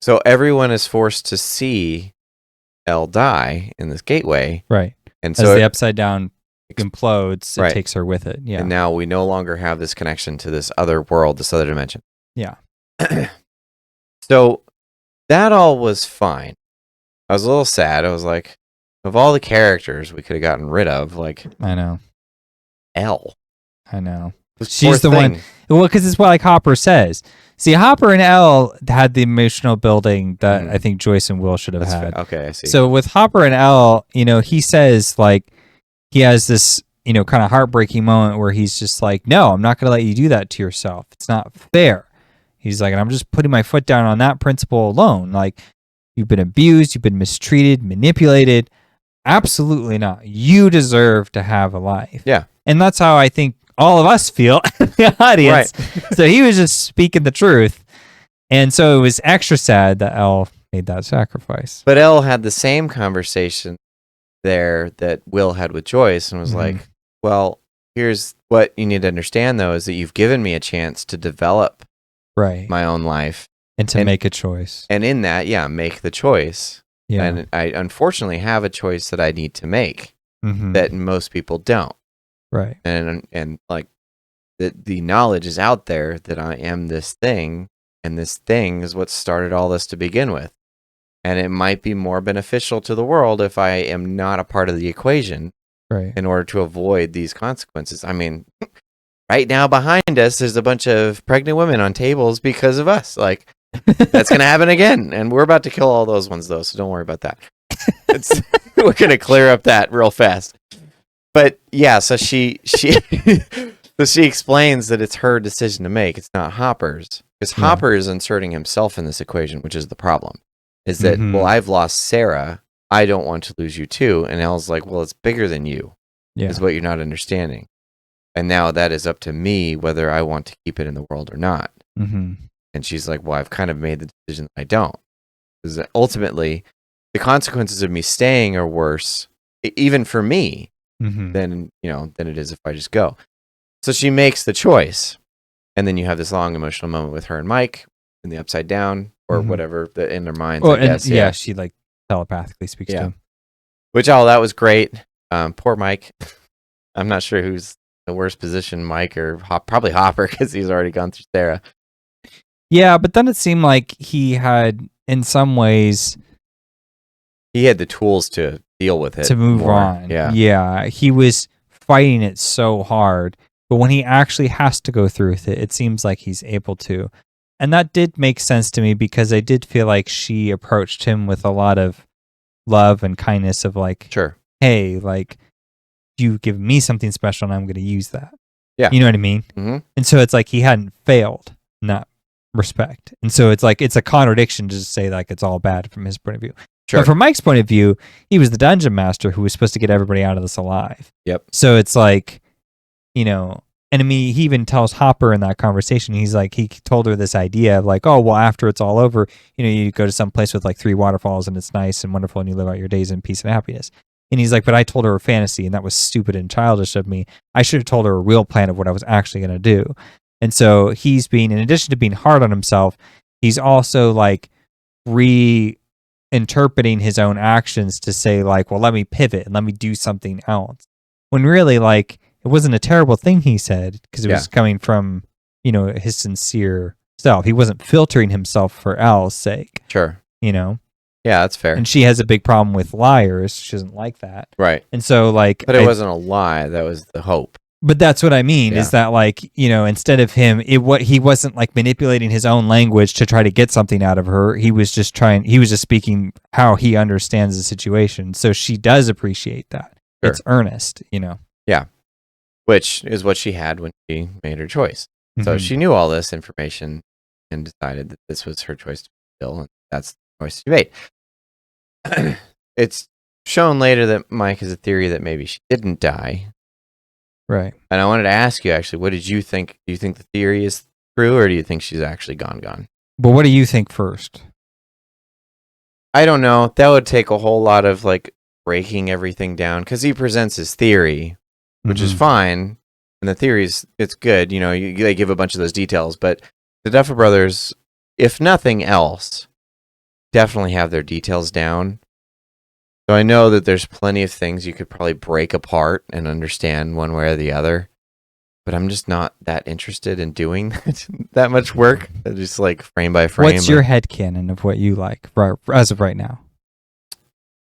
Speaker 1: So everyone is forced to see Elle die in this gateway.
Speaker 2: Right.
Speaker 1: And
Speaker 2: As
Speaker 1: so
Speaker 2: the upside down implodes, it
Speaker 1: Right.
Speaker 2: takes her with it. Yeah.
Speaker 1: and now we no longer have this connection to this other world, this other dimension.
Speaker 2: Yeah.
Speaker 1: So that all was fine. I was a little sad. I was like, of all the characters we could have gotten rid of, like
Speaker 2: I know.
Speaker 1: Elle.
Speaker 2: I know.
Speaker 1: This
Speaker 2: She's
Speaker 1: poor
Speaker 2: the one.
Speaker 1: thing.
Speaker 2: Well, because it's what like Hopper says. See, Hopper and Elle had the emotional building that I think Joyce and Will should have
Speaker 1: That's
Speaker 2: had.
Speaker 1: okay, I see.
Speaker 2: So with Hopper and Elle, he says like he has this, kind of heartbreaking moment where he's just like, no, I'm not going to let you do that to yourself. It's not fair. He's like, and I'm just putting my foot down on that principle alone. Like, you've been abused, you've been mistreated, manipulated. Absolutely not. You deserve to have a life.
Speaker 1: Yeah.
Speaker 2: And that's how I think all of us feel in the audience. Right. So he was just speaking the truth. And so it was extra sad that Elle made that sacrifice.
Speaker 1: But Elle had the same conversation there that Will had with Joyce and was like, well, here's what you need to understand, though, is that you've given me a chance to develop my own life.
Speaker 2: And to make a choice.
Speaker 1: And in that, make the choice.
Speaker 2: Yeah.
Speaker 1: And I unfortunately have a choice that I need to make that most people don't.
Speaker 2: Right.
Speaker 1: And like the knowledge is out there that I am this thing, and this thing is what started all this to begin with. And it might be more beneficial to the world if I am not a part of the equation in order to avoid these consequences. I mean, right now behind us, there's a bunch of pregnant women on tables because of us. Like, that's going to happen again. And we're about to kill all those ones, though, so don't worry about that. We're going to clear up that real fast. But yeah, so she explains that it's her decision to make. It's not Hopper's. Because Hopper is inserting himself in this equation, which is the problem. Is that, well, I've lost Sarah. I don't want to lose you too. And Elle's like, well, it's bigger than you, is what you're not understanding. And now that is up to me whether I want to keep it in the world or not. And she's like, well, I've kind of made the decision that I don't. Because ultimately, the consequences of me staying are worse, even for me, than it is if I just go. So she makes the choice. And then you have this long emotional moment with her and Mike in the upside down or whatever in their minds. I guess.
Speaker 2: Yeah, she like telepathically speaks to him.
Speaker 1: Which that was great. Poor Mike. I'm not sure who's the worst position, Mike or probably Hopper, because he's already gone through Sarah.
Speaker 2: Yeah, but then it seemed like he had, in some ways,
Speaker 1: he had the tools to deal with it,
Speaker 2: to move on. Yeah, he was fighting it so hard, but when he actually has to go through with it, it seems like he's able to. And that did make sense to me because I did feel like she approached him with a lot of love and kindness of like, hey, like, you give me something special and I'm going to use that.
Speaker 1: Yeah.
Speaker 2: You know what I mean? And so it's like he hadn't failed in that respect. And so it's like, it's a contradiction to just say like it's all bad from his point of view. But from Mike's point of view, he was the dungeon master who was supposed to get everybody out of this alive. So it's like, and I mean, he even tells Hopper in that conversation, he's like, he told her this idea of like, oh, well, after it's all over, you go to some place with like 3 waterfalls and it's nice and wonderful and you live out your days in peace and happiness. And he's like, but I told her a fantasy and that was stupid and childish of me. I should have told her a real plan of what I was actually going to do. And so he's being, in addition to being hard on himself, he's also like reinterpreting his own actions to say like, well, let me pivot and let me do something else. When really like, it wasn't a terrible thing he said because it was coming from, his sincere self. He wasn't filtering himself for Al's sake. Yeah,
Speaker 1: that's fair.
Speaker 2: And she has a big problem with liars. She doesn't like that.
Speaker 1: Right.
Speaker 2: And so like,
Speaker 1: but it wasn't a lie. That was the hope.
Speaker 2: But that's what I mean is that like, instead of him, he wasn't like manipulating his own language to try to get something out of her. He was just speaking how he understands the situation. So she does appreciate that. It's earnest,
Speaker 1: Yeah. Which is what she had when she made her choice. So she knew all this information and decided that this was her choice to fulfill, and that's the choice she made. It's shown later that Mike has a theory that maybe she didn't die.
Speaker 2: Right.
Speaker 1: And I wanted to ask you, actually, what did you think? Do you think the theory is true, or do you think she's actually gone?
Speaker 2: But what do you think first?
Speaker 1: I don't know. That would take a whole lot of, like, breaking everything down, because he presents his theory, which is fine, and the theory's, it's good, they give a bunch of those details, but the Duffer Brothers, if nothing else, definitely have their details down, So I know that there's plenty of things you could probably break apart and understand one way or the other, but I'm just not that interested in doing that much work. Just like frame by frame.
Speaker 2: What's your headcanon of what you like as of right now?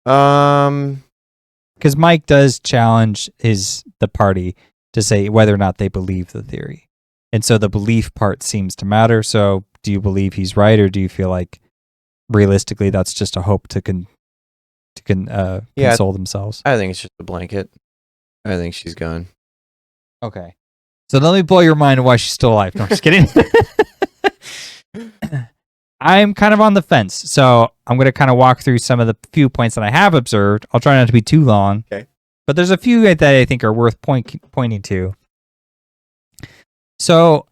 Speaker 2: Because Mike does challenge the party to say whether or not they believe the theory, and so the belief part seems to matter. So, do you believe he's right, or do you feel like realistically that's just a hope to console themselves?
Speaker 1: I think it's just a blanket. I think she's gone.
Speaker 2: Okay, so let me blow your mind why she's still alive. No, I'm just kidding. I'm kind of on the fence, so I'm going to kind of walk through some of the few points that I have observed. I'll try not to be too long.
Speaker 1: Okay.
Speaker 2: But there's a few that I think are worth pointing to. So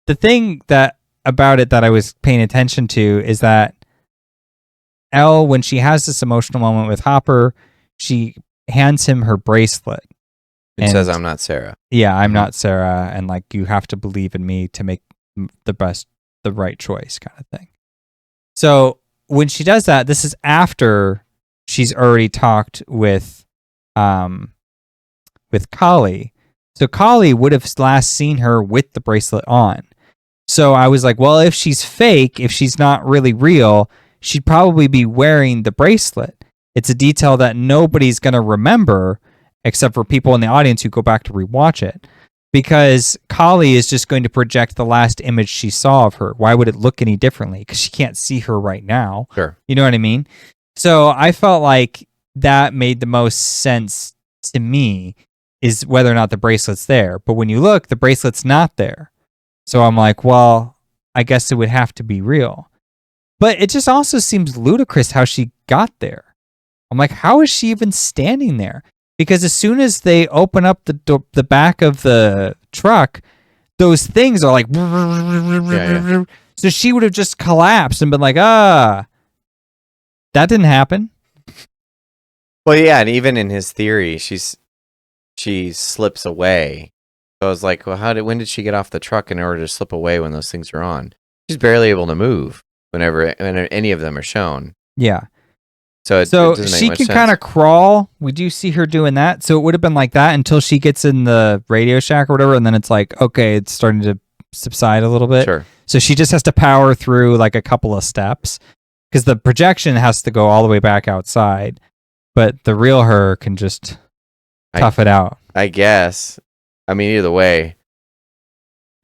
Speaker 2: the thing about it that I was paying attention to is that Elle, when she has this emotional moment with Hopper, she hands him her bracelet.
Speaker 1: It says, "I'm not Sarah."
Speaker 2: Yeah, I'm not Sarah, and like you have to believe in me to make the right choice, kind of thing. So when she does that, this is after she's already talked with Kali. So Kali would have last seen her with the bracelet on. So I was like, well, if she's fake, if she's not really real, she'd probably be wearing the bracelet. It's a detail that nobody's going to remember except for people in the audience who go back to rewatch it. Because Kali is just going to project the last image she saw of her. Why would it look any differently? Because she can't see her right now.
Speaker 1: Sure.
Speaker 2: You know what I mean? So I felt like that made the most sense to me, is whether or not the bracelet's there. But when you look, the bracelet's not there. So I'm like, well, I guess it would have to be real. But it just also seems ludicrous how she got there. I'm like, how is she even standing there? Because as soon as they open up the back of the truck, those things are like...
Speaker 1: Yeah.
Speaker 2: So she would have just collapsed and been like, that didn't happen.
Speaker 1: Well, yeah, and even in his theory, she slips away. So I was like, well, when did she get off the truck in order to slip away when those things are on? She's barely able to move whenever any of them are shown.
Speaker 2: Yeah.
Speaker 1: So
Speaker 2: she can kind of crawl. We do see her doing that. So it would have been like that until she gets in the Radio Shack or whatever, and then it's like, okay, it's starting to subside a little bit.
Speaker 1: Sure.
Speaker 2: So she just has to power through like a couple of steps because the projection has to go all the way back outside, but the real her can just tough it out.
Speaker 1: I guess. I mean, either way,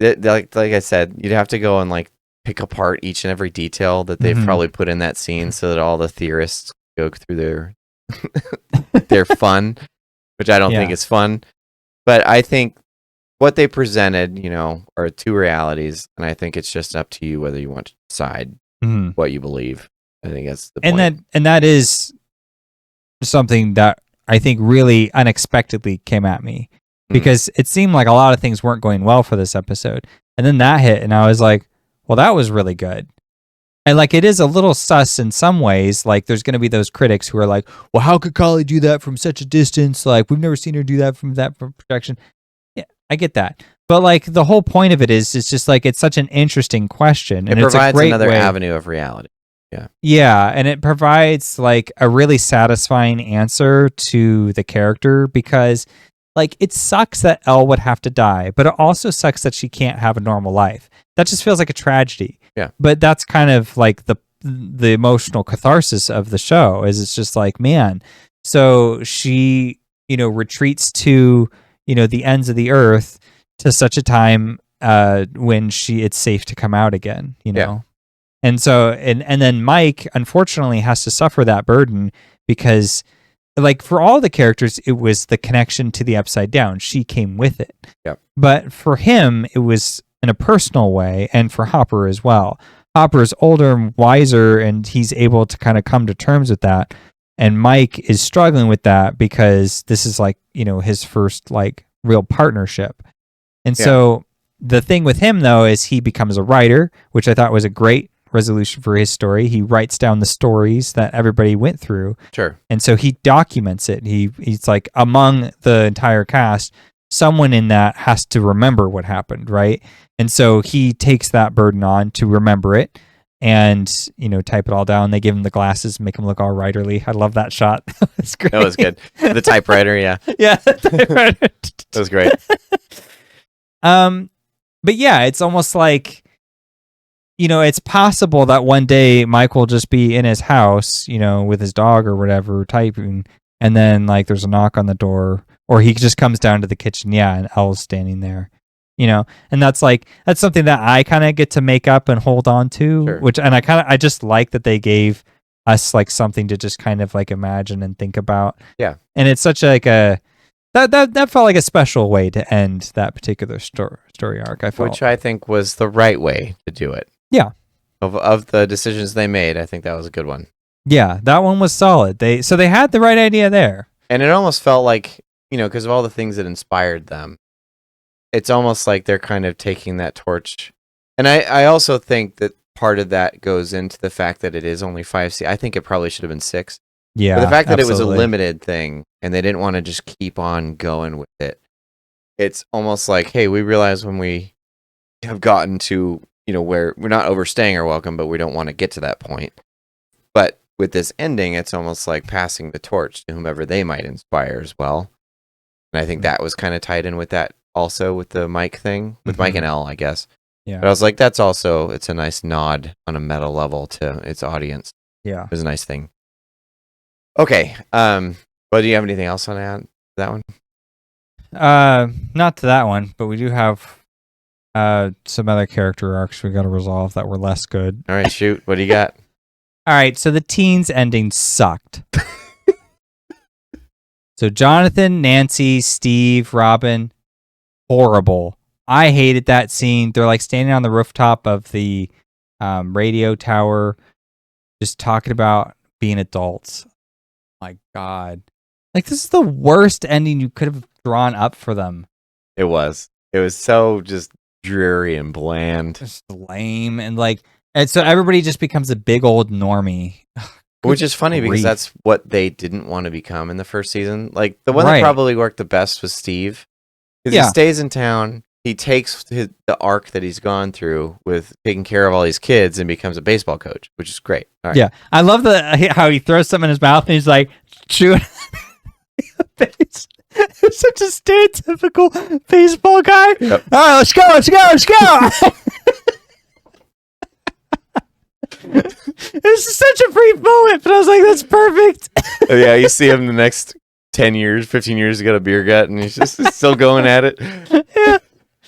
Speaker 1: like I said, you'd have to go and like pick apart each and every detail that they've probably put in that scene so that all the theorists go through their fun, which I don't think is fun. But I think what they presented, are two realities, and I think it's just up to you whether you want to decide what you believe. I think that's the point.
Speaker 2: And that is something that I think really unexpectedly came at me because it seemed like a lot of things weren't going well for this episode. And then that hit, and I was like, well, that was really good. And like, it is a little sus in some ways. Like, there's going to be those critics who are like, well, how could Kali do that from such a distance? Like, we've never seen her do that from projection. Yeah, I get that. But like, the whole point of it is, it's just like, it's such an interesting question. And
Speaker 1: it provides
Speaker 2: it's a great
Speaker 1: another
Speaker 2: way.
Speaker 1: avenue of reality. Yeah.
Speaker 2: Yeah. And it provides like a really satisfying answer to the character because like, it sucks that Elle would have to die, but it also sucks that she can't have a normal life. That just feels like a tragedy.
Speaker 1: Yeah.
Speaker 2: But that's kind of like the emotional catharsis of the show is it's just like, man, so she, retreats to, the ends of the earth to such a time when it's safe to come out again,
Speaker 1: Yeah.
Speaker 2: And so, and then Mike, unfortunately, has to suffer that burden because like for all the characters, it was the connection to the Upside Down. She came with it.
Speaker 1: Yep.
Speaker 2: But for him, it was in a personal way, and for Hopper as well. Hopper is older and wiser, and he's able to kind of come to terms with that. And Mike is struggling with that because this is like, his first like real partnership. And so the thing with him though is he becomes a writer, which I thought was a great resolution for his story. He writes down the stories that everybody went through.
Speaker 1: Sure.
Speaker 2: And so he documents it. He's like among the entire cast, someone in that has to remember what happened, right? And so he takes that burden on to remember it. and type it all down. They give him the glasses, make him look all writerly. I love that shot. It's great.
Speaker 1: That was good. The typewriter, yeah.
Speaker 2: Yeah, the typewriter.
Speaker 1: That was great.
Speaker 2: But yeah, it's almost like it's possible that one day Mike will just be in his house, with his dog or whatever, typing, and then like there's a knock on the door, or he just comes down to the kitchen, and Elle's standing there. And that's something that I kind of get to make up and hold on to,
Speaker 1: Sure.
Speaker 2: I just like that they gave us like something to just kind of like imagine and think about.
Speaker 1: Yeah.
Speaker 2: And it's such like that felt like a special way to end that particular story arc. I felt,
Speaker 1: which I think was the right way to do it.
Speaker 2: Yeah.
Speaker 1: Of the decisions they made, I think that was a good one.
Speaker 2: Yeah, that one was solid. They had the right idea there.
Speaker 1: And it almost felt like, because of all the things that inspired them, it's almost like they're kind of taking that torch. And I also think that part of that goes into the fact that it is only 5 seasons. I think it probably should have been 6.
Speaker 2: Yeah.
Speaker 1: But the fact that it
Speaker 2: absolutely.
Speaker 1: was a limited thing and they didn't want to just keep on going with it. It's almost like, hey, we realize when we have gotten to, where we're not overstaying our welcome, but we don't want to get to that point. But with this ending, it's almost like passing the torch to whomever they might inspire as well. And I think that was kind of tied in with that also with the Mike thing, with Mike and Elle, I guess.
Speaker 2: Yeah.
Speaker 1: But I was like, it's a nice nod on a meta level to its audience.
Speaker 2: Yeah.
Speaker 1: It was a nice thing. Okay. But do you have anything else on that one?
Speaker 2: Not to that one, but we do have some other character arcs we got to resolve that were less good.
Speaker 1: All right, shoot. What do you got?
Speaker 2: All right, so the teens ending sucked. So Jonathan, Nancy, Steve, Robin, horrible. I hated that scene. They're like standing on the rooftop of the radio tower, just talking about being adults. My God. Like, this is the worst ending you could have drawn up for them.
Speaker 1: It was so just dreary and bland.
Speaker 2: Just lame. And so everybody just becomes a big old normie.
Speaker 1: Which is funny because that's what they didn't want to become in the first season. Like, the one that probably worked the best was Steve. Because he stays in town. He takes the arc that he's gone through with taking care of all these kids and becomes a baseball coach, which is great. All right.
Speaker 2: Yeah. I love how he throws something in his mouth and he's like, chewing face. It's such a stereotypical baseball guy.
Speaker 1: Yep.
Speaker 2: All right, let's go. This is such a brief moment, but I was like, that's perfect.
Speaker 1: Yeah, you see him the next 10 years, 15 years to get a beer gut, and he's just still going at it.
Speaker 2: Yeah.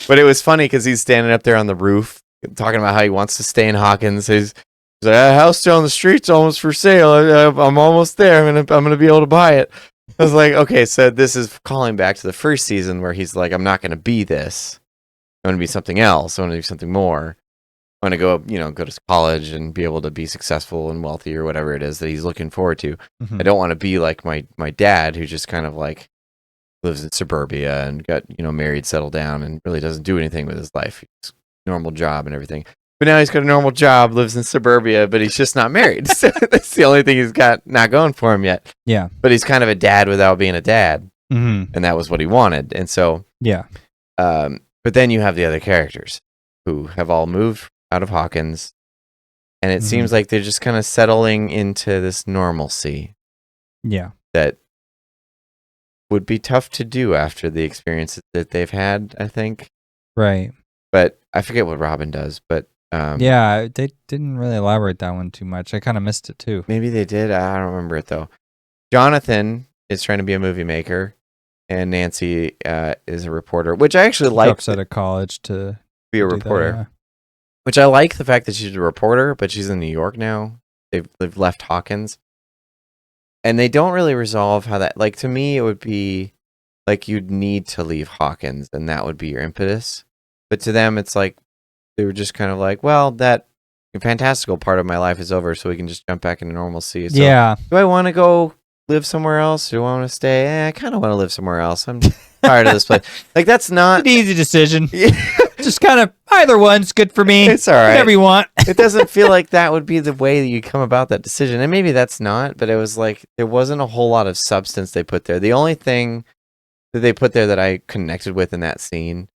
Speaker 1: But it was funny because he's standing up there on the roof talking about how he wants to stay in Hawkins. He's like, a house down the street's almost for sale. I'm almost there. I'm gonna be able to buy it. I was like, okay, so this is calling back to the first season where he's like, I'm not going to be this. I'm going to be something else. I want to do something more. I want to go to college and be able to be successful and wealthy or whatever it is that he's looking forward to.
Speaker 2: Mm-hmm.
Speaker 1: I don't want to be like my dad, who just kind of like lives in suburbia and got, married, settled down, and really doesn't do anything with his life. He's normal job and everything. But now he's got a normal job, lives in suburbia, but he's just not married. So that's the only thing he's got not going for him yet.
Speaker 2: Yeah.
Speaker 1: But he's kind of a dad without being a dad.
Speaker 2: Mm-hmm.
Speaker 1: And that was what he wanted. And so,
Speaker 2: yeah.
Speaker 1: But then you have the other characters who have all moved out of Hawkins. And it seems like they're just kind of settling into this normalcy.
Speaker 2: Yeah.
Speaker 1: That would be tough to do after the experiences that they've had, I think.
Speaker 2: Right.
Speaker 1: But I forget what Robin does, but
Speaker 2: yeah, they didn't really elaborate that one too much. I kind of missed it too.
Speaker 1: Maybe they did. I don't remember it though. Jonathan is trying to be a movie maker, and Nancy is a reporter, which I actually like.
Speaker 2: Drops out of college to
Speaker 1: be a reporter, that, yeah. Which I like the fact that she's a reporter, but she's in New York now. They've left Hawkins, and they don't really resolve how that. Like, to me, it would be like you'd need to leave Hawkins, and that would be your impetus. But to them, it's like they were just kind of like, well, that fantastical part of my life is over, so we can just jump back into normalcy. So,
Speaker 2: yeah.
Speaker 1: Do I want to go live somewhere else? Do I want to stay? I kind of want to live somewhere else. I'm tired of this place. Like, that's not
Speaker 2: an easy decision. Just kind of either one's good for me.
Speaker 1: It's all right.
Speaker 2: Whatever you want.
Speaker 1: It doesn't feel like that would be the way that you come about that decision. And maybe that's not, but it was like there wasn't a whole lot of substance they put there. The only thing that they put there that I connected with in that scene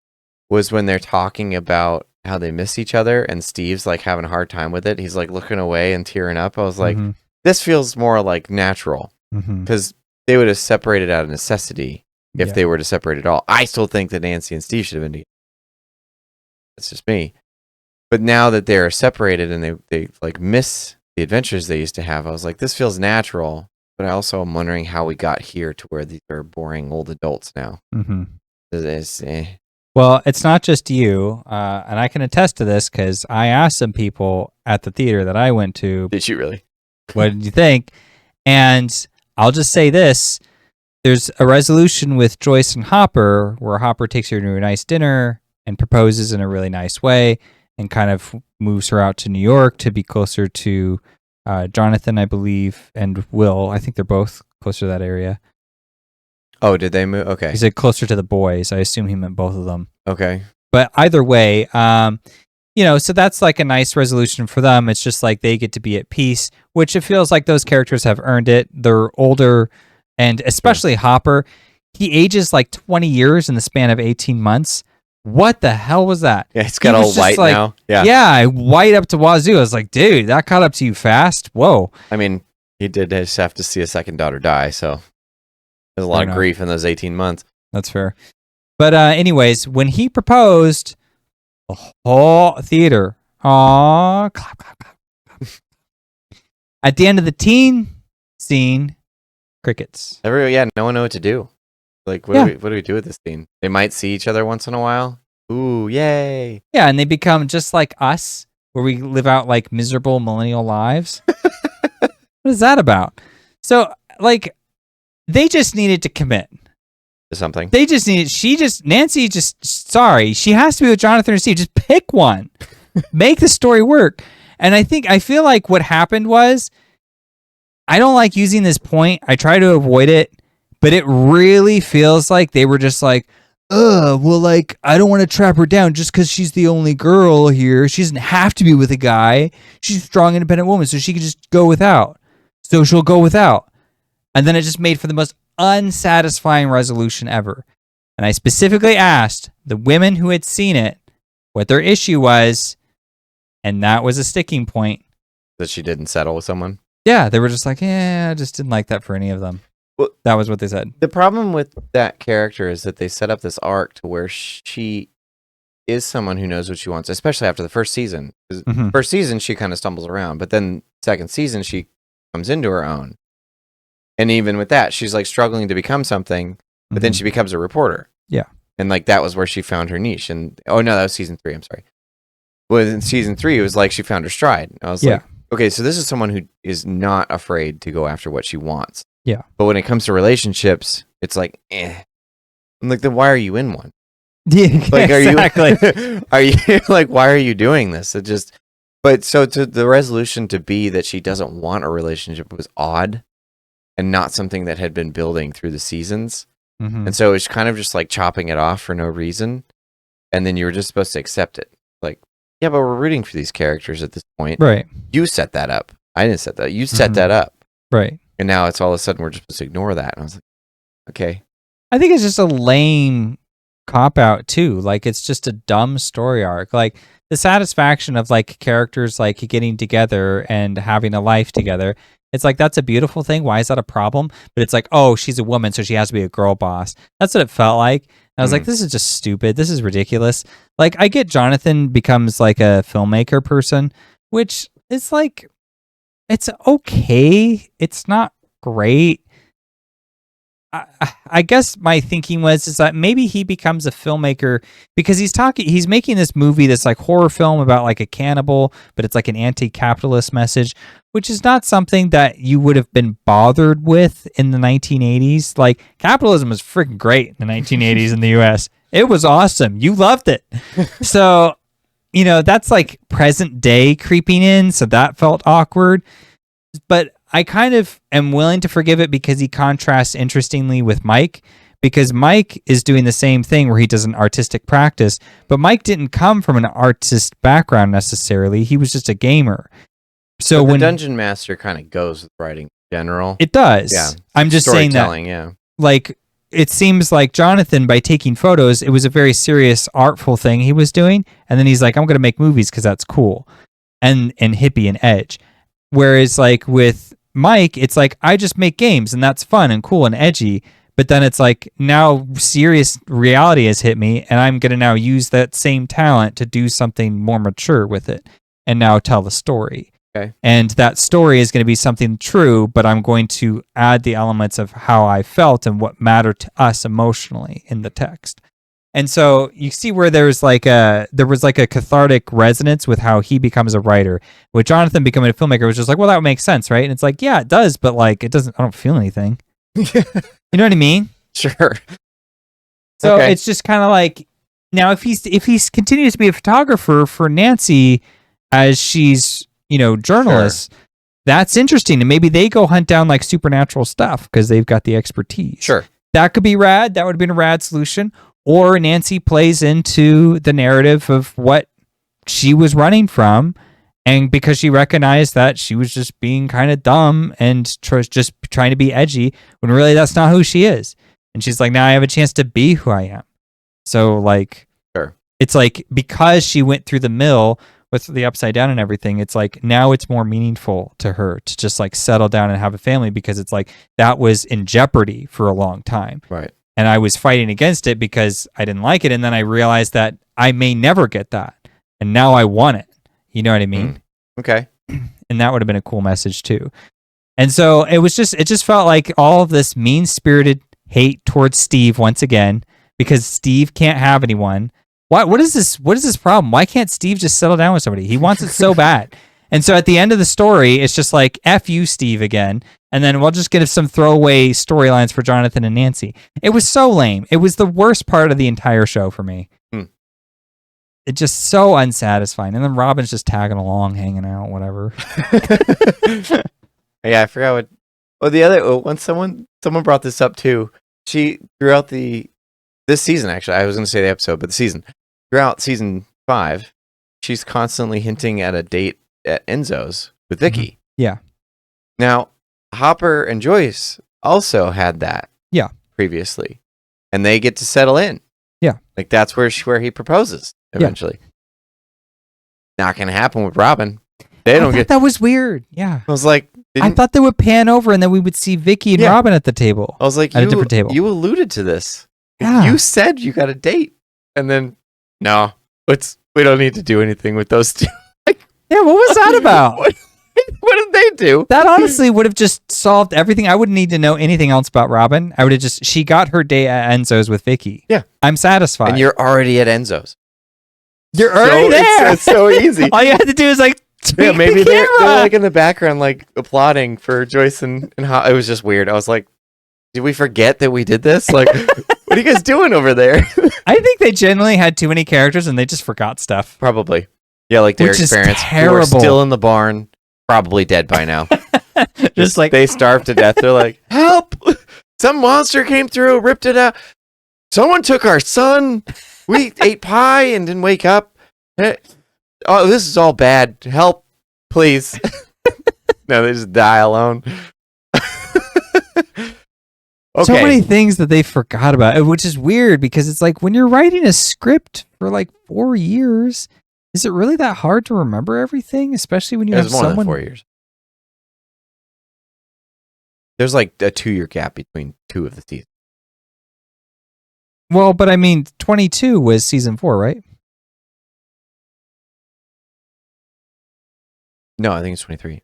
Speaker 1: was when they're talking about how they miss each other, and Steve's like having a hard time with it. He's like looking away and tearing up. I was like, this feels more like natural, because they would have separated out of necessity if they were to separate at all. I still think that Nancy and Steve should have been together. That's just me. But now that they're separated and they like miss the adventures they used to have, I was like, this feels natural. But I also am wondering how we got here to where these are boring old adults now.
Speaker 2: Well, it's not just you, and I can attest to this because I asked some people at the theater that I went to.
Speaker 1: Did you really?
Speaker 2: What did you think? And I'll just say this. There's a resolution with Joyce and Hopper where Hopper takes her to a nice dinner and proposes in a really nice way and kind of moves her out to New York to be closer to Jonathan, I believe, and Will. I think they're both closer to that area.
Speaker 1: Oh, did they move? Okay.
Speaker 2: He said closer to the boys. I assume he meant both of them.
Speaker 1: Okay.
Speaker 2: But either way, so that's like a nice resolution for them. It's just like they get to be at peace, which it feels like those characters have earned it. They're older, and especially Hopper, he ages like 20 years in the span of 18 months. What the hell was that?
Speaker 1: Yeah, it's got all white now.
Speaker 2: Yeah, white up to wazoo. I was like, dude, that caught up to you fast. Whoa.
Speaker 1: I mean, he did just have to see a second daughter die, so there's a lot of grief in those 18 months.
Speaker 2: That's fair. But anyways, when he proposed, the whole theater, clap, clap, clap. At the end of the teen scene, crickets.
Speaker 1: No one knew what to do. Like, what do we do with this scene? They might see each other once in a while. Ooh, yay.
Speaker 2: Yeah, and they become just like us, where we live out like miserable millennial lives. What is that about? So, like, they just needed to commit
Speaker 1: to something.
Speaker 2: They just needed, Nancy sorry, she has to be with Jonathan or Steve. Just pick one. Make the story work. And I feel like what happened was, I don't like using this point. I try to avoid it. But it really feels like they were just like, well, like, I don't want to trap her down just because she's the only girl here. She doesn't have to be with a guy. She's a strong, independent woman, so she could just go without. So she'll go without. And then it just made for the most unsatisfying resolution ever. And I specifically asked the women who had seen it what their issue was, and that was a sticking point.
Speaker 1: That she didn't settle with someone?
Speaker 2: Yeah, they were just like, I just didn't like that for any of them. Well, that was what they said.
Speaker 1: The problem with that character is that they set up this arc to where she is someone who knows what she wants, especially after the first season. First season, she kind of stumbles around, but then second season, she comes into her own. And even with that, she's like struggling to become something, but then she becomes a reporter.
Speaker 2: Yeah.
Speaker 1: And like that was where she found her niche. And oh no, that was season 3. I'm sorry. Well, in season 3, it was like she found her stride. I was like, okay, so this is someone who is not afraid to go after what she wants.
Speaker 2: Yeah.
Speaker 1: But when it comes to relationships, it's like, I'm like, then why are you in one?
Speaker 2: Yeah,
Speaker 1: like,
Speaker 2: exactly.
Speaker 1: Are you like, why are you doing this? It just, but so to the resolution to be that she doesn't want a relationship was odd and not something that had been building through the seasons. And so it's kind of just like chopping it off for no reason. And then you were just supposed to accept it. Like, yeah, but we're rooting for these characters at this point.
Speaker 2: Right.
Speaker 1: You set that up. I didn't set that. You set that up.
Speaker 2: Right.
Speaker 1: And now it's all of a sudden we're just supposed to ignore that. And I was like, okay.
Speaker 2: I think it's just a lame cop out too. Like, it's just a dumb story arc. Like, the satisfaction of like characters like getting together and having a life together. It's like, that's a beautiful thing. Why is that a problem? But it's like, oh, she's a woman, so she has to be a girl boss. That's what it felt like. And I was like, this is just stupid. This is ridiculous. Like, I get Jonathan becomes like a filmmaker person, which is like, it's okay. It's not great. I guess my thinking is that maybe he becomes a filmmaker because he's making this movie that's like horror film about like a cannibal, but it's like an anti-capitalist message, which is not something that you would have been bothered with in the 1980s. Like, capitalism was freaking great in the 1980s in the US. It was awesome. You loved it. So, that's like present day creeping in. So that felt awkward, but I kind of am willing to forgive it because he contrasts interestingly with Mike, because Mike is doing the same thing where he does an artistic practice, but Mike didn't come from an artist background necessarily. He was just a gamer. So
Speaker 1: when the Dungeon Master kind of goes with writing in general.
Speaker 2: It does.
Speaker 1: Yeah.
Speaker 2: I'm just saying that,
Speaker 1: yeah.
Speaker 2: like, it seems like Jonathan, by taking photos, it was a very serious, artful thing he was doing. And then he's like, I'm going to make movies because that's cool and hippie and edge. Whereas like with Mike, it's like, I just make games and that's fun and cool and edgy. But then it's like, now serious reality has hit me and I'm going to now use that same talent to do something more mature with it and now tell the story.
Speaker 1: Okay.
Speaker 2: And that story is going to be something true, but I'm going to add the elements of how I felt and what mattered to us emotionally in the text. And so you see where there was like a cathartic resonance with how he becomes a writer. With Jonathan becoming a filmmaker, it was just like, well, that makes sense, right? And it's like, yeah, it does, but like it doesn't. I don't feel anything. You know what I mean?
Speaker 1: Sure.
Speaker 2: So it's just kind of like, now if he continues to be a photographer for Nancy as she's, journalist, that's interesting. And maybe they go hunt down like supernatural stuff because they've got the expertise.
Speaker 1: Sure.
Speaker 2: That could be rad. That would have been a rad solution. Or Nancy plays into the narrative of what she was running from. And because she recognized that she was just being kind of dumb and just trying to be edgy, when really that's not who she is. And she's like, now I have a chance to be who I am. So like,
Speaker 1: sure.
Speaker 2: It's like, because she went through the mill with the upside down and everything, it's like now it's more meaningful to her to just like settle down and have a family, because it's like that was in jeopardy for a long time.
Speaker 1: Right.
Speaker 2: And I was fighting against it because I didn't like it. And then I realized that I may never get that. And now I want it. You know what I mean?
Speaker 1: Okay.
Speaker 2: And that would have been a cool message too. And so it just felt like all of this mean-spirited hate towards Steve once again, because Steve can't have anyone. What is this problem? Why can't Steve just settle down with somebody? He wants it so bad. And so at the end of the story, it's just like, F you, Steve, again. And then we'll just get some throwaway storylines for Jonathan and Nancy. It was so lame. It was the worst part of the entire show for me. It's just so unsatisfying. And then Robin's just tagging along, hanging out, whatever.
Speaker 1: Yeah, I forgot what. Oh, the other once someone brought this up too. She throughout this season, actually, I was going to say the episode, but the season throughout season 5, she's constantly hinting at a date at Enzo's with Vicky.
Speaker 2: Mm-hmm. Yeah.
Speaker 1: Now, Hopper and Joyce also had that.
Speaker 2: Yeah.
Speaker 1: Previously, and they get to settle in.
Speaker 2: Yeah.
Speaker 1: Like that's where he proposes eventually. Yeah. Not going to happen with Robin. They don't get.
Speaker 2: That was weird. Yeah.
Speaker 1: I was like,
Speaker 2: I thought they would pan over and then we would see Vicky and Robin at the table.
Speaker 1: I was like,
Speaker 2: at a different table.
Speaker 1: You alluded to this.
Speaker 2: Yeah.
Speaker 1: You said you got a date, and then no, we don't need to do anything with those two.
Speaker 2: Yeah, what was that about?
Speaker 1: What did they do?
Speaker 2: That honestly would have just solved everything. I wouldn't need to know anything else about Robin. I would have she got her day at Enzo's with Vicky.
Speaker 1: Yeah.
Speaker 2: I'm satisfied.
Speaker 1: And you're already at Enzo's.
Speaker 2: You're already there.
Speaker 1: It's so easy.
Speaker 2: All you had to do is like,
Speaker 1: yeah, maybe they're like in the background, like applauding for Joyce and how it was just weird. I was like, did we forget that we did this? Like, what are you guys doing over there?
Speaker 2: I think they generally had too many characters and they just forgot stuff.
Speaker 1: Probably. Yeah, like Derek's parents who are still in the barn, probably dead by now.
Speaker 2: Just like
Speaker 1: they starved to death. They're like, help! Some monster came through, ripped it out. Someone took our son. We ate pie and didn't wake up. Oh, this is all bad. Help, please. No, they just die alone. Okay.
Speaker 2: So many things that they forgot about, which is weird because it's like when you're writing a script for like 4 years, is it really that hard to remember everything? Especially when you have
Speaker 1: more
Speaker 2: someone...
Speaker 1: than 4 years. There's like a 2-year gap between 2 of the seasons.
Speaker 2: Well, but I mean, 22 was season 4, right?
Speaker 1: No, I think it's 23.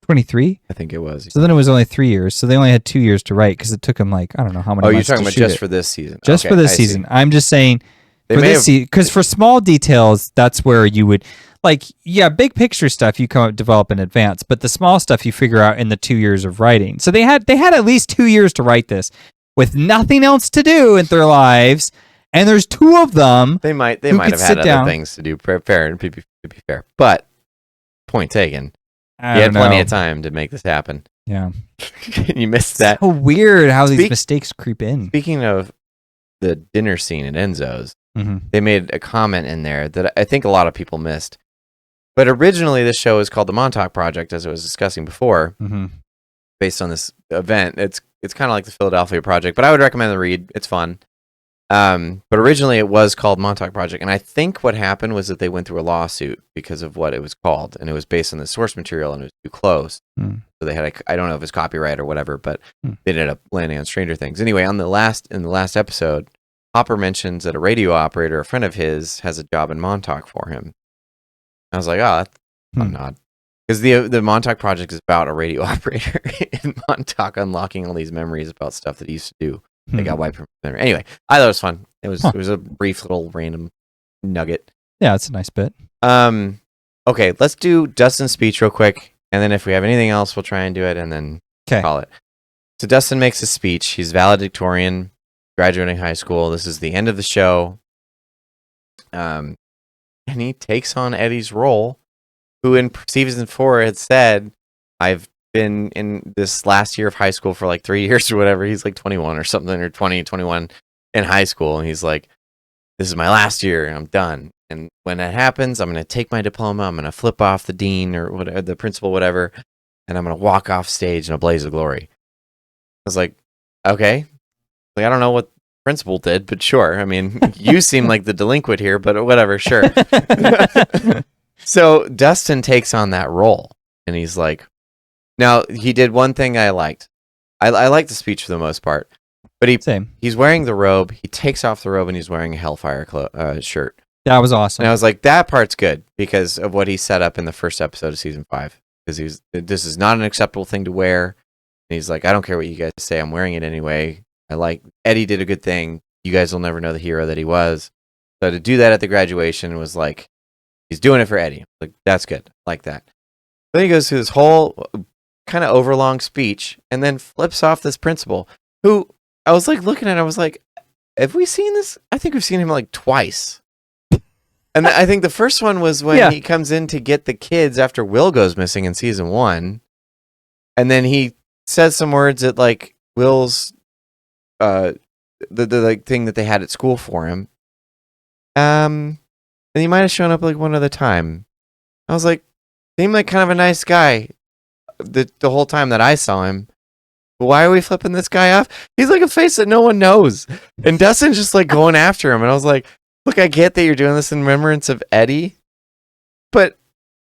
Speaker 2: 23?
Speaker 1: I think it was.
Speaker 2: So then it was only 3 years. So they only had 2 years to write because it took them like, I don't know how many months.
Speaker 1: Oh, you're talking about just
Speaker 2: it.
Speaker 1: for this season.
Speaker 2: Just for this season. I'm just saying
Speaker 1: they
Speaker 2: for this season, because for small details, that's where you would, like, yeah, big picture stuff you come up develop in advance, but the small stuff you figure out in the 2 years of writing. So they had at least 2 years to write this with nothing else to do in their lives, and there's 2 of them.
Speaker 1: They might have had other things to do. Fair, to be fair, but point taken. You had plenty of time to make this happen.
Speaker 2: Yeah.
Speaker 1: You missed that.
Speaker 2: So weird how these mistakes creep in.
Speaker 1: Speaking of the dinner scene at Enzo's,
Speaker 2: mm-hmm.
Speaker 1: they made a comment in there that I think a lot of people missed. But originally, this show is called The Montauk Project, as I was discussing before,
Speaker 2: mm-hmm.
Speaker 1: based on this event. It's kind of like the Philadelphia Project, but I would recommend the read. It's fun. But originally it was called Montauk Project, and I think what happened was that they went through a lawsuit because of what it was called, and it was based on the source material, and it was too close. So they had I don't know if it's copyright or whatever, but they ended up landing on Stranger Things. Anyway, in the last episode, Hopper mentions that a radio operator, a friend of his, has a job in Montauk for him. I was like, oh, that's a nod. Because the Montauk Project is about a radio operator in Montauk unlocking all these memories about stuff that he used to do. They got wiped from memory. Anyway, I thought it was fun. It was a brief little random nugget.
Speaker 2: Yeah, it's a nice bit.
Speaker 1: Okay, let's do Dustin's speech real quick, and then if we have anything else, we'll try and do it, and then call it. So Dustin makes his speech. He's valedictorian, graduating high school. This is the end of the show. And he takes on Eddie's role, who in season 4 had said, I've been in this last year of high school for like 3 years or whatever. He's like 21 or something, or 20, 21 in high school. And he's like, this is my last year and I'm done. And when that happens, I'm going to take my diploma. I'm going to flip off the dean or whatever, the principal, whatever. And I'm going to walk off stage in a blaze of glory. I was like, okay. Like, I don't know what principal did, but sure. I mean, you seem like the delinquent here, but whatever, sure. So Dustin takes on that role, and he's like, now he did one thing I liked. I liked the speech for the most part, but he's wearing the robe. He takes off the robe, and he's wearing a Hellfire shirt.
Speaker 2: That was awesome.
Speaker 1: And I was like, that part's good because of what he set up in the first episode of season 5. Because this is not an acceptable thing to wear. And he's like, I don't care what you guys say. I'm wearing it anyway. Eddie did a good thing. You guys will never know the hero that he was. So to do that at the graduation was like, he's doing it for Eddie. Like, that's good. Like that. Then he goes through this whole kind of overlong speech and then flips off this principal who I was like looking at. I was like, have we seen this? I think we've seen him like twice. And I think the first one was when he comes in to get the kids after Will goes missing in season 1. And then he says some words at like Will's the like thing that they had at school for him. And he might have shown up like one other time. I was like, seemed like kind of a nice guy the whole time that I saw him. But why are we flipping this guy off? He's like a face that no one knows. And Dustin's just like going after him. And I was like, look, I get that you're doing this in remembrance of Eddie, but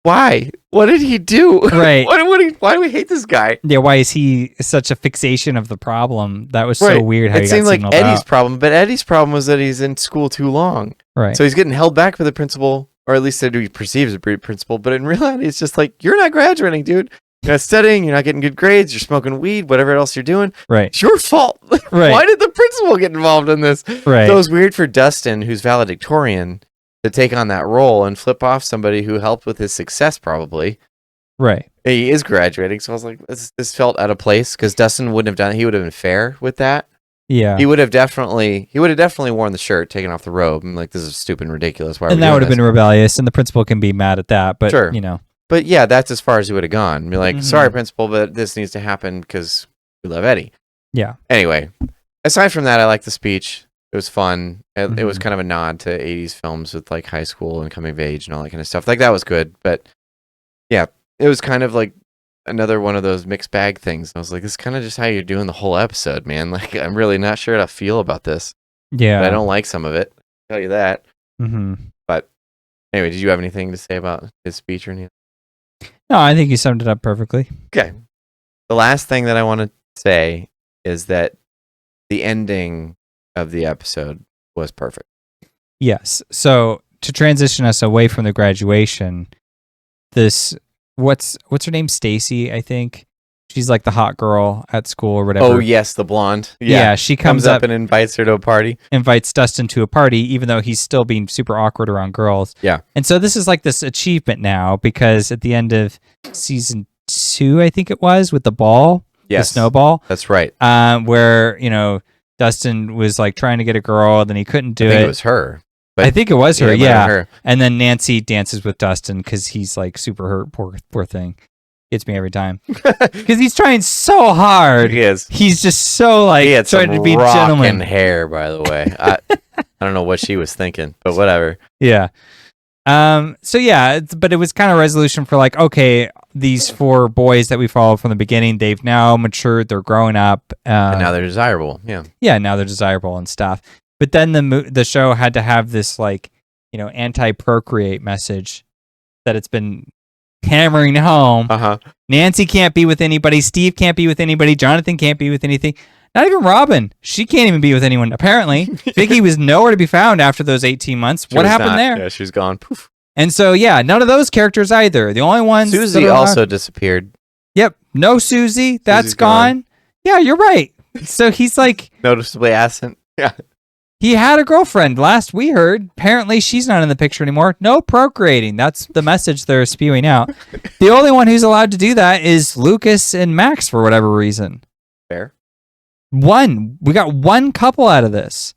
Speaker 1: why? What did he do?
Speaker 2: Right.
Speaker 1: Why do we hate this guy?
Speaker 2: Yeah, why is he such a fixation of the problem? That was so weird how
Speaker 1: it seemed like Eddie's problem, but Eddie's problem was that he's in school too long.
Speaker 2: Right.
Speaker 1: So he's getting held back by the principal, or at least that he perceives a principal, but in reality, it's just like, you're not graduating, dude. You're not studying, you're not getting good grades, you're smoking weed, whatever else you're doing.
Speaker 2: Right.
Speaker 1: It's your fault.
Speaker 2: Right.
Speaker 1: Why did the principal get involved in this?
Speaker 2: Right.
Speaker 1: So it was weird for Dustin, who's valedictorian, to take on that role and flip off somebody who helped with his success, probably.
Speaker 2: Right.
Speaker 1: He is graduating, so I was like, this felt out of place because Dustin wouldn't have done it. He would have been fair with that.
Speaker 2: Yeah.
Speaker 1: He would have definitely worn the shirt, taken off the robe. I'm like, this is stupid and ridiculous. Why
Speaker 2: and that would have been rebellious, and the principal can be mad at that, but
Speaker 1: sure.
Speaker 2: you know.
Speaker 1: But yeah, that's as far as he would have gone. Be like, sorry, principal, but this needs to happen because we love Eddie.
Speaker 2: Yeah.
Speaker 1: Anyway, aside from that, I liked the speech. It was fun. It was kind of a nod to 80s films with like high school and coming of age and all that kind of stuff. Like that was good. But yeah, it was kind of like another one of those mixed bag things. I was like, this is kind of just how you're doing the whole episode, man. Like, I'm really not sure how to feel about this.
Speaker 2: Yeah.
Speaker 1: But I don't like some of it. I'll tell you that.
Speaker 2: Mm-hmm.
Speaker 1: But anyway, did you have anything to say about his speech or anything?
Speaker 2: No, I think you summed it up perfectly.
Speaker 1: Okay. The last thing that I want to say is that the ending of the episode was perfect.
Speaker 2: Yes. So to transition us away from the graduation, what's her name? Stacy, I think. She's like the hot girl at school or whatever.
Speaker 1: Oh yes, the blonde.
Speaker 2: Yeah, she comes up
Speaker 1: and invites her to a party.
Speaker 2: Invites Dustin to a party, even though he's still being super awkward around girls.
Speaker 1: Yeah.
Speaker 2: And so this is like this achievement now because at the end of season 2, I think it was, with the ball, the snowball.
Speaker 1: That's right.
Speaker 2: Where, Dustin was like trying to get a girl, and then he couldn't do it.
Speaker 1: I think it was her.
Speaker 2: I think it was her, yeah.
Speaker 1: Her.
Speaker 2: And then Nancy dances with Dustin because he's like super hurt, poor thing. Gets me every time because he's trying so hard.
Speaker 1: He is.
Speaker 2: He's just so like
Speaker 1: he had
Speaker 2: trying
Speaker 1: some
Speaker 2: to be gentleman.
Speaker 1: Hair, by the way. I don't know what she was thinking, but whatever.
Speaker 2: Yeah. So yeah, but it was kind of resolution for like, okay, these 4 boys that we followed from the beginning, they've now matured, they're growing up.
Speaker 1: And now they're desirable. Yeah.
Speaker 2: Yeah, now they're desirable and stuff. But then the show had to have this like, anti-procreate message that it's been hammering home. Nancy can't be with anybody. Steve can't be with anybody. Jonathan can't be with anything. Not even Robin. She can't even be with anyone. Apparently, Vicky was nowhere to be found after those 18 months. What happened there?
Speaker 1: Yeah, she was gone. Poof.
Speaker 2: And so, yeah, none of those characters either. The only ones.
Speaker 1: Susie also disappeared.
Speaker 2: Yep. No Susie. That's gone. Yeah, you're right. So he's like
Speaker 1: noticeably absent. Yeah.
Speaker 2: He had a girlfriend last we heard. Apparently, she's not in the picture anymore. No procreating. That's the message they're spewing out. The only one who's allowed to do that is Lucas and Max for whatever reason.
Speaker 1: Fair.
Speaker 2: We got one couple out of this.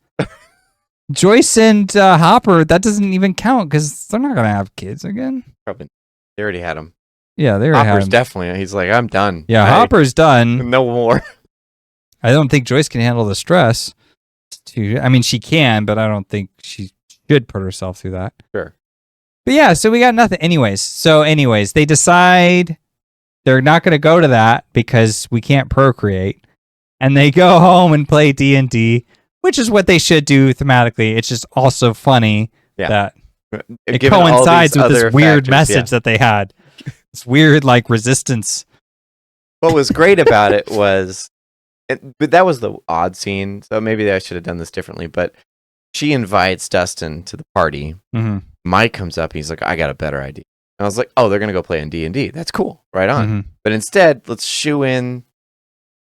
Speaker 2: Joyce and Hopper, that doesn't even count because they're not going to have kids again.
Speaker 1: Probably. They already had him.
Speaker 2: Yeah, they already had him.
Speaker 1: Hopper's definitely. He's like, I'm done.
Speaker 2: Yeah, Hopper's done.
Speaker 1: No more.
Speaker 2: I don't think Joyce can handle the stress. I mean, she can, but I don't think she should put herself through that.
Speaker 1: Sure.
Speaker 2: But yeah, so we got nothing. Anyways, they decide they're not going to go to that because we can't procreate. And they go home and play D&D, which is what they should do thematically. It's just also funny that it coincides with this weird message that they had. This weird, like, resistance.
Speaker 1: What was great about it was... But that was the odd scene, so maybe I should have done this differently. But she invites Dustin to the party.
Speaker 2: Mm-hmm.
Speaker 1: Mike comes up. He's like, I got a better idea. And I was like, oh, they're going to go play in D&D. That's cool. Right on.
Speaker 2: Mm-hmm.
Speaker 1: But instead, let's shoe in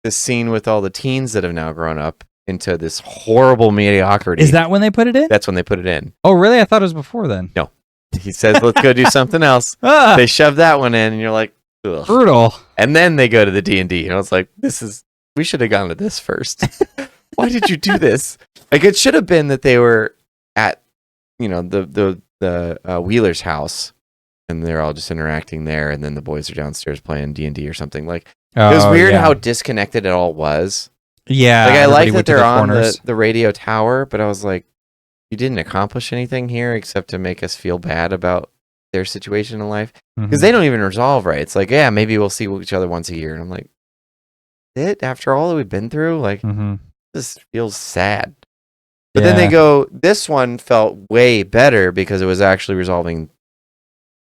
Speaker 1: this scene with all the teens that have now grown up into this horrible mediocrity.
Speaker 2: Is that when they put it in?
Speaker 1: That's when they put it in.
Speaker 2: Oh, really? I thought it was before then.
Speaker 1: No. He says, let's go do something else. They shove that one in, and you're like, ugh.
Speaker 2: Brutal.
Speaker 1: And then they go to the D&D. And I was like, we should have gone to this first. Why did you do this? Like, it should have been that they were at, the Wheeler's house, and they're all just interacting there, and then the boys are downstairs playing D&D or something. Like, it was weird how disconnected it all was.
Speaker 2: Yeah.
Speaker 1: Like, I like that they're on the radio tower, but I was like, you didn't accomplish anything here except to make us feel bad about their situation in life. Because they don't even resolve right. It's like, yeah, maybe we'll see each other once a year. And I'm like, after all that we've been through, like, this feels sad. But then they go, this one felt way better because it was actually resolving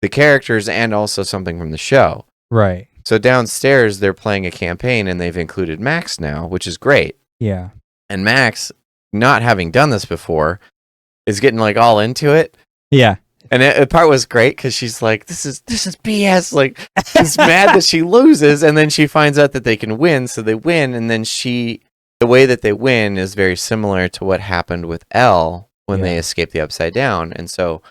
Speaker 1: the characters and also something from the show.
Speaker 2: Right.
Speaker 1: So downstairs, they're playing a campaign, and they've included Max now, which is great.
Speaker 2: Yeah.
Speaker 1: And Max, not having done this before, is getting like all into it.
Speaker 2: Yeah.
Speaker 1: And the part was great because she's like, this is BS. Like, she's mad that she loses, and then she finds out that they can win, so they win, and then the way that they win is very similar to what happened with Elle when they escaped the Upside Down. And so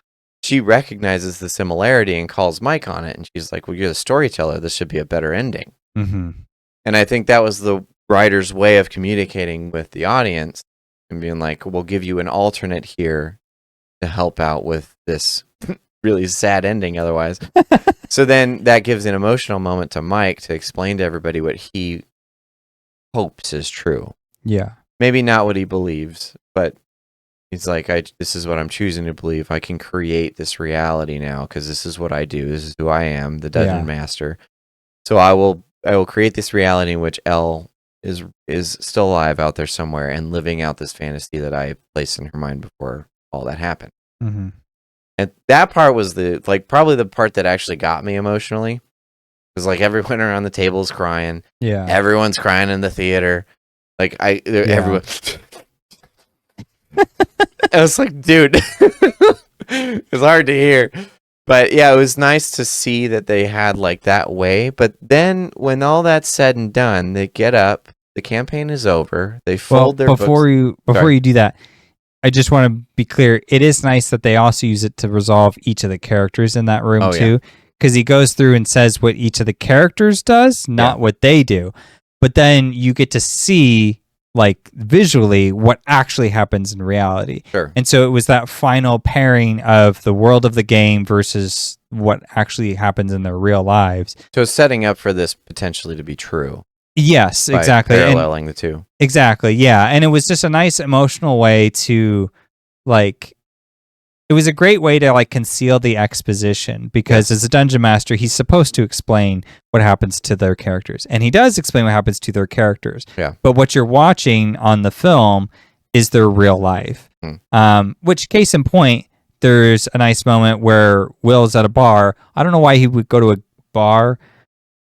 Speaker 1: she recognizes the similarity and calls Mike on it, and she's like, well, you're the storyteller. This should be a better ending.
Speaker 2: Mm-hmm.
Speaker 1: And I think that was the writer's way of communicating with the audience and being like, we'll give you an alternate here to help out with this really sad ending otherwise. So then that gives an emotional moment to Mike to explain to everybody what he hopes is true.
Speaker 2: Yeah.
Speaker 1: Maybe not what he believes, but he's like, this is what I'm choosing to believe. I can create this reality now because this is what I do. This is who I am, the Dungeon Master. So I will create this reality in which Elle is still alive out there somewhere and living out this fantasy that I placed in her mind before all that happened.
Speaker 2: Mm-hmm.
Speaker 1: And that part was probably the part that actually got me emotionally. Because like everyone around the table is crying.
Speaker 2: Yeah.
Speaker 1: Everyone's crying in the theater. Like everyone. I was like, dude, it's hard to hear. But yeah, it was nice to see that they had like that way. But then when all that's said and done, they get up. The campaign is over. They fold their books.
Speaker 2: Before you do that, I just want to be clear. It is nice that they also use it to resolve each of the characters in that room too. Because he goes through and says what each of the characters does, not what they do. But then you get to see like visually what actually happens in reality.
Speaker 1: Sure.
Speaker 2: And so it was that final pairing of the world of the game versus what actually happens in their real lives.
Speaker 1: So it's setting up for this potentially to be true.
Speaker 2: Yes, exactly.
Speaker 1: Paralleling the two.
Speaker 2: Exactly. Yeah. And it was just a nice emotional way to like, it was a great way to like conceal the exposition because as a dungeon master, he's supposed to explain what happens to their characters. And he does explain what happens to their characters.
Speaker 1: Yeah.
Speaker 2: But what you're watching on the film is their real life. Which, case in point, there's a nice moment where Will's at a bar. I don't know why he would go to a bar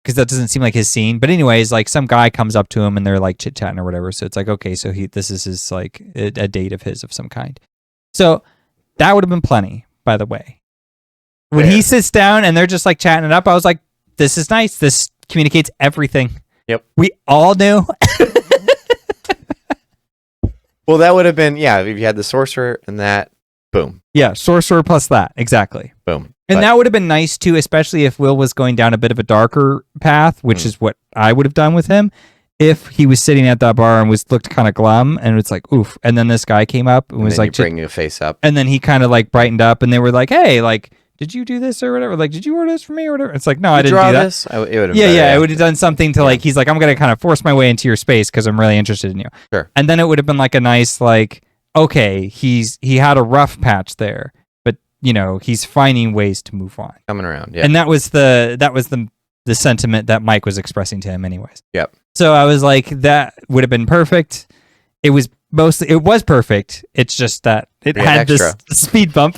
Speaker 2: because that doesn't seem like his scene. But anyways, like some guy comes up to him and they're like chit-chatting or whatever. So it's like, okay, so this is his like a date of his of some kind. So that would have been plenty, by the way. When he sits down and they're just like chatting it up, I was like, this is nice. This communicates everything.
Speaker 1: Yep.
Speaker 2: We all knew.
Speaker 1: Well, that would have been, if you had the sorcerer and that, boom.
Speaker 2: Yeah, sorcerer plus that. Exactly.
Speaker 1: Boom.
Speaker 2: And that would have been nice too, especially if Will was going down a bit of a darker path, which is what I would have done with him. If he was sitting at that bar and looked kind of glum and it's like, oof. And then this guy came up and was like,
Speaker 1: bring your face up.
Speaker 2: And then he kind of like brightened up and they were like, hey, like, did you do this or whatever? Like, did you order this for me or whatever? It's like, no, I didn't do that.
Speaker 1: This? It would have
Speaker 2: it would have done something to like, he's like, I'm going to kind of force my way into your space because I'm really interested in you.
Speaker 1: Sure.
Speaker 2: And then it would have been like a nice, like, okay, he had a rough patch there, but you know, he's finding ways to move on.
Speaker 1: Coming around. Yeah.
Speaker 2: And that was the sentiment that Mike was expressing to him anyways.
Speaker 1: Yep.
Speaker 2: So I was like, that would have been perfect. It was perfect. It's just that it had this speed bump.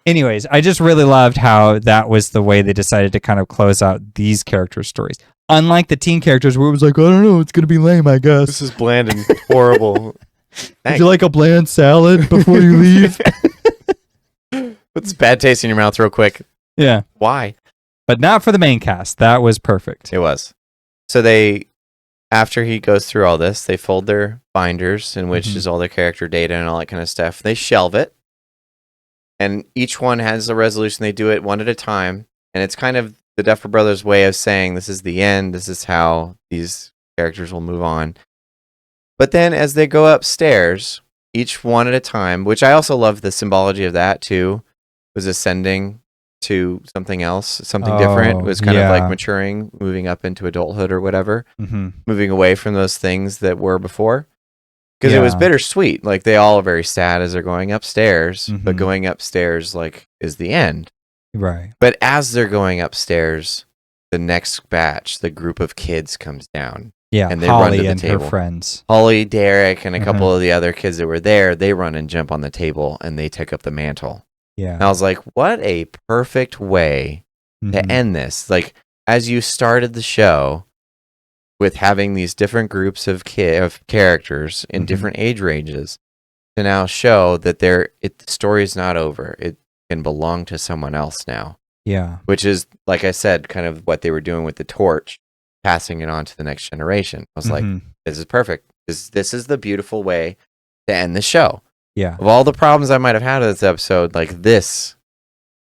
Speaker 2: Anyways, I just really loved how that was the way they decided to kind of close out these characters' stories. Unlike the teen characters where it was like, I don't know, it's going to be lame, I guess.
Speaker 1: This is bland and horrible.
Speaker 2: Would you like a bland salad before you leave?
Speaker 1: Put this bad taste in your mouth real quick.
Speaker 2: Yeah.
Speaker 1: Why?
Speaker 2: But not for the main cast. That was perfect.
Speaker 1: It was. So after he goes through all this, they fold their binders, in which is all their character data and all that kind of stuff. They shelve it. And each one has a resolution. They do it one at a time. And it's kind of the Duffer Brothers' way of saying this is the end. This is how these characters will move on. But then as they go upstairs, each one at a time, which I also love the symbology of that too, was ascending to something else, something different. It was kind of like maturing, moving up into adulthood or whatever, moving away from those things that were before. Because it was bittersweet. Like they all are very sad as they're going upstairs, but going upstairs like is the end.
Speaker 2: Right.
Speaker 1: But as they're going upstairs, the next batch, the group of kids comes down.
Speaker 2: Yeah,
Speaker 1: and they
Speaker 2: Holly
Speaker 1: run to the
Speaker 2: and
Speaker 1: table.
Speaker 2: Her friends.
Speaker 1: Holly, Derek, and a couple of the other kids that were there, they run and jump on the table and they take up the mantle.
Speaker 2: Yeah.
Speaker 1: And I was like, what a perfect way to end this. Like, as you started the show with having these different groups of characters in different age ranges, to now show that the story is not over. It can belong to someone else now.
Speaker 2: Yeah.
Speaker 1: Which is, like I said, kind of what they were doing with the torch, passing it on to the next generation. I was like, this is perfect. This is the beautiful way to end the show.
Speaker 2: Yeah.
Speaker 1: Of all the problems I might have had with this episode, like this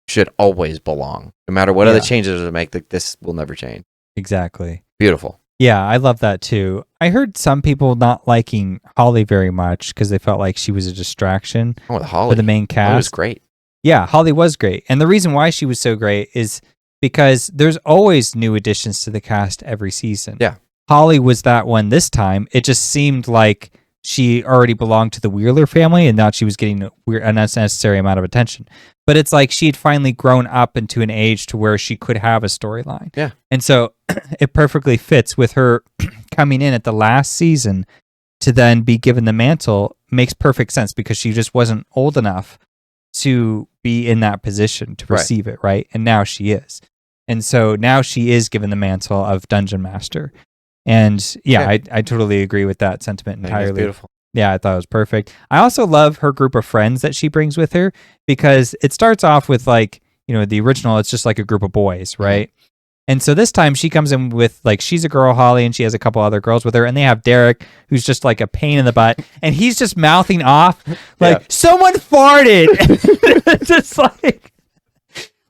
Speaker 1: should always belong. No matter what other changes I make, this will never change.
Speaker 2: Exactly.
Speaker 1: Beautiful.
Speaker 2: Yeah, I love that too. I heard some people not liking Holly very much because they felt like she was a distraction
Speaker 1: with Holly.
Speaker 2: For the main cast.
Speaker 1: Holly was great.
Speaker 2: Yeah, Holly was great. And the reason why she was so great is because there's always new additions to the cast every season.
Speaker 1: Yeah.
Speaker 2: Holly was that one this time. It just seemed like she already belonged to the Wheeler family and now she was getting an unnecessary amount of attention. But it's like she had finally grown up into an age to where she could have a storyline.
Speaker 1: Yeah.
Speaker 2: And so it perfectly fits with her coming in at the last season to then be given the mantle. Makes perfect sense because she just wasn't old enough to be in that position to receive it, right? And now she is. And so now she is given the mantle of Dungeon Master. And I totally agree with that sentiment entirely.
Speaker 1: Beautiful.
Speaker 2: Yeah, I thought it was perfect. I also love her group of friends that she brings with her because it starts off with like, you know, the original, it's just like a group of boys, right? And so this time she comes in with like, she's a girl, Holly, and she has a couple other girls with her. And they have Derek, who's just like a pain in the butt. And he's just mouthing off like, someone farted. Just like,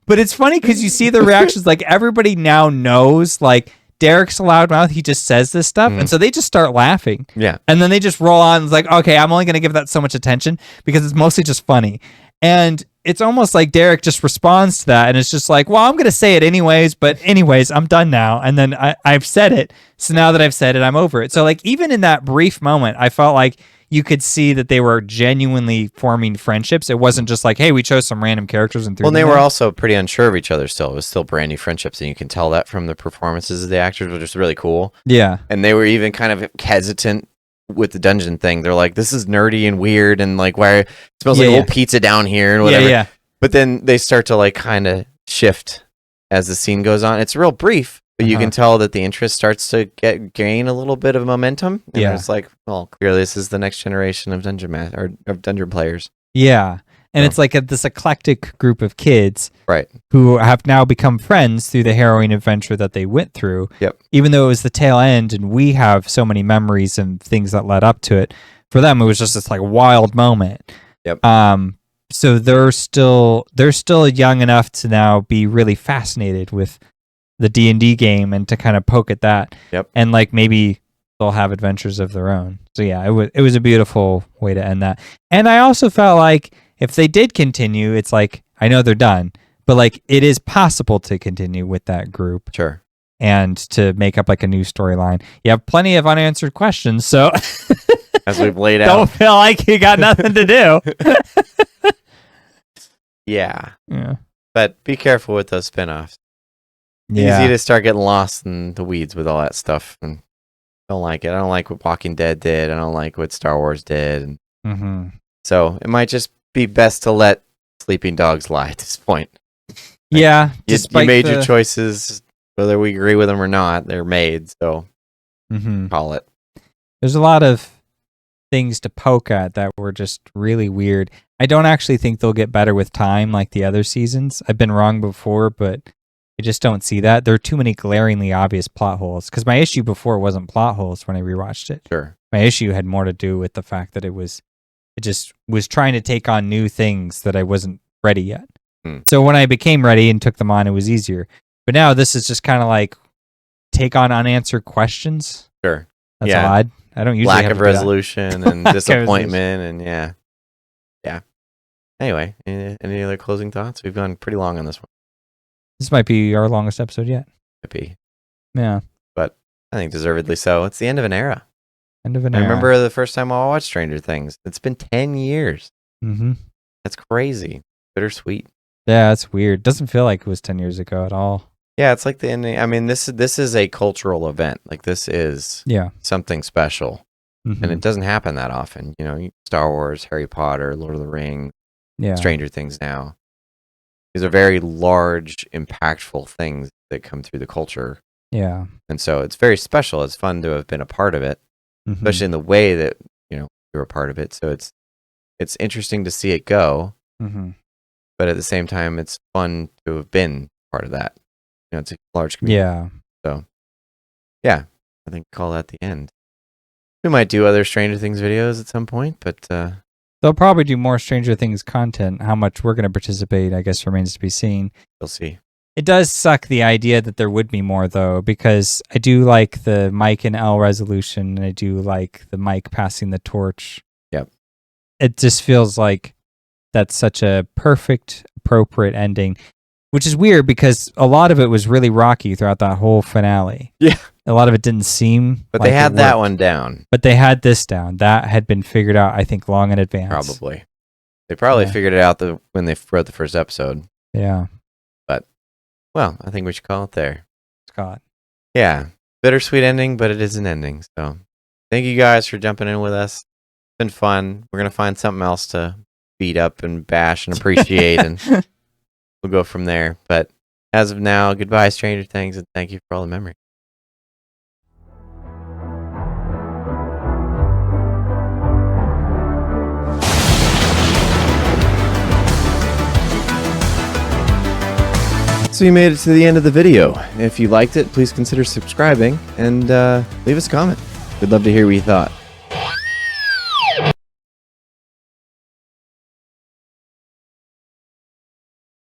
Speaker 2: but it's funny because you see the reactions, like everybody now knows, like, Derek's a loudmouth. He just says this stuff. And so they just start laughing.
Speaker 1: Yeah.
Speaker 2: And then they just roll on. It's like, okay, I'm only going to give that so much attention because it's mostly just funny. And it's almost like Derek just responds to that. And it's just like, well, I'm going to say it anyways. But anyways, I'm done now. And then I've said it. So now that I've said it, I'm over it. So like, even in that brief moment, I felt like, you could see that they were genuinely forming friendships. It wasn't just like, hey, we chose some random characters and threw
Speaker 1: Well,
Speaker 2: them
Speaker 1: they were
Speaker 2: there.
Speaker 1: also pretty unsure of each other still. It was still brand new friendships, and you can tell that from the performances of the actors, which is really cool.
Speaker 2: Yeah.
Speaker 1: And they were even kind of hesitant with the dungeon thing. They're like, this is nerdy and weird, and like, why it smells like old pizza down here and whatever.
Speaker 2: Yeah.
Speaker 1: But then they start to like kind of shift as the scene goes on. It's real brief, but you can tell that the interest starts to gain a little bit of momentum. And it's like, well, clearly this is the next generation of dungeon players.
Speaker 2: Yeah. And it's like this eclectic group of kids,
Speaker 1: right,
Speaker 2: who have now become friends through the harrowing adventure that they went through.
Speaker 1: Yep.
Speaker 2: Even though it was the tail end, and we have so many memories and things that led up to it. For them, it was just this like wild moment.
Speaker 1: Yep.
Speaker 2: So they're still young enough to now be really fascinated with the D&D game and to kind of poke at that.
Speaker 1: Yep.
Speaker 2: And like maybe they'll have adventures of their own. So yeah, it was a beautiful way to end that. And I also felt like if they did continue, it's like, I know they're done, but like it is possible to continue with that group.
Speaker 1: Sure.
Speaker 2: And to make up like a new storyline. You have plenty of unanswered questions, so
Speaker 1: as we've laid out.
Speaker 2: Don't feel like you got nothing to do.
Speaker 1: Yeah.
Speaker 2: Yeah.
Speaker 1: But be careful with those spinoffs.
Speaker 2: Yeah.
Speaker 1: Easy to start getting lost in the weeds with all that stuff. And don't like it. I don't like what Walking Dead did. I don't like what Star Wars did. So it might just be best to let sleeping dogs lie at this point.
Speaker 2: Yeah.
Speaker 1: You made your choices, whether we agree with them or not. They're made, so call it.
Speaker 2: There's a lot of things to poke at that were just really weird. I don't actually think they'll get better with time like the other seasons. I've been wrong before, but I just don't see that. There are too many glaringly obvious plot holes. Because my issue before wasn't plot holes when I rewatched it.
Speaker 1: Sure.
Speaker 2: My issue had more to do with the fact that it just was trying to take on new things that I wasn't ready yet. So when I became ready and took them on, it was easier. But now this is just kind of like take on unanswered questions.
Speaker 1: Sure.
Speaker 2: That's odd. I don't usually
Speaker 1: lack
Speaker 2: have
Speaker 1: of
Speaker 2: to do
Speaker 1: resolution and disappointment and yeah. Anyway, any other closing thoughts? We've gone pretty long on this one.
Speaker 2: This might be our longest episode yet.
Speaker 1: Might be.
Speaker 2: Yeah.
Speaker 1: But I think deservedly so. It's the end of an era.
Speaker 2: End of an
Speaker 1: I
Speaker 2: era.
Speaker 1: remember the first time I watched Stranger Things. It's been 10 years. That's crazy. Bittersweet.
Speaker 2: Yeah, it's weird. Doesn't feel like it was 10 years ago at all.
Speaker 1: Yeah, it's like the ending. I mean, this is a cultural event. Like this is something special. And it doesn't happen that often. You know, Star Wars, Harry Potter, Lord of the Rings, Stranger Things now. These are very large, impactful things that come through the culture.
Speaker 2: Yeah.
Speaker 1: And so it's very special. It's fun to have been a part of it, especially in the way that, you were a part of it. So it's interesting to see it go. But at the same time, it's fun to have been part of that. It's a large community.
Speaker 2: Yeah.
Speaker 1: So, yeah, I think call that the end. We might do other Stranger Things videos at some point, but
Speaker 2: they'll probably do more Stranger Things content. How much we're going to participate, I guess, remains to be seen.
Speaker 1: We'll see.
Speaker 2: It does suck the idea that there would be more, though, because I do like the Mike and Elle resolution, and I do like the Mike passing the torch.
Speaker 1: Yep.
Speaker 2: It just feels like that's such a perfect, appropriate ending, which is weird because a lot of it was really rocky throughout that whole finale.
Speaker 1: Yeah.
Speaker 2: A lot of it didn't seem
Speaker 1: But
Speaker 2: like
Speaker 1: they had that one down.
Speaker 2: But they had this down. That had been figured out, I think, long in advance.
Speaker 1: Probably. They probably figured it out when they wrote the first episode.
Speaker 2: Yeah.
Speaker 1: But, well, I think we should call it there.
Speaker 2: Scott.
Speaker 1: Yeah. Bittersweet ending, but it is an ending. So, thank you guys for jumping in with us. It's been fun. We're going to find something else to beat up and bash and appreciate, and we'll go from there. But as of now, goodbye, Stranger Things, and thank you for all the memories. So you made it to the end of the video. If you liked it, please consider subscribing and leave us a comment. We'd love to hear what you thought.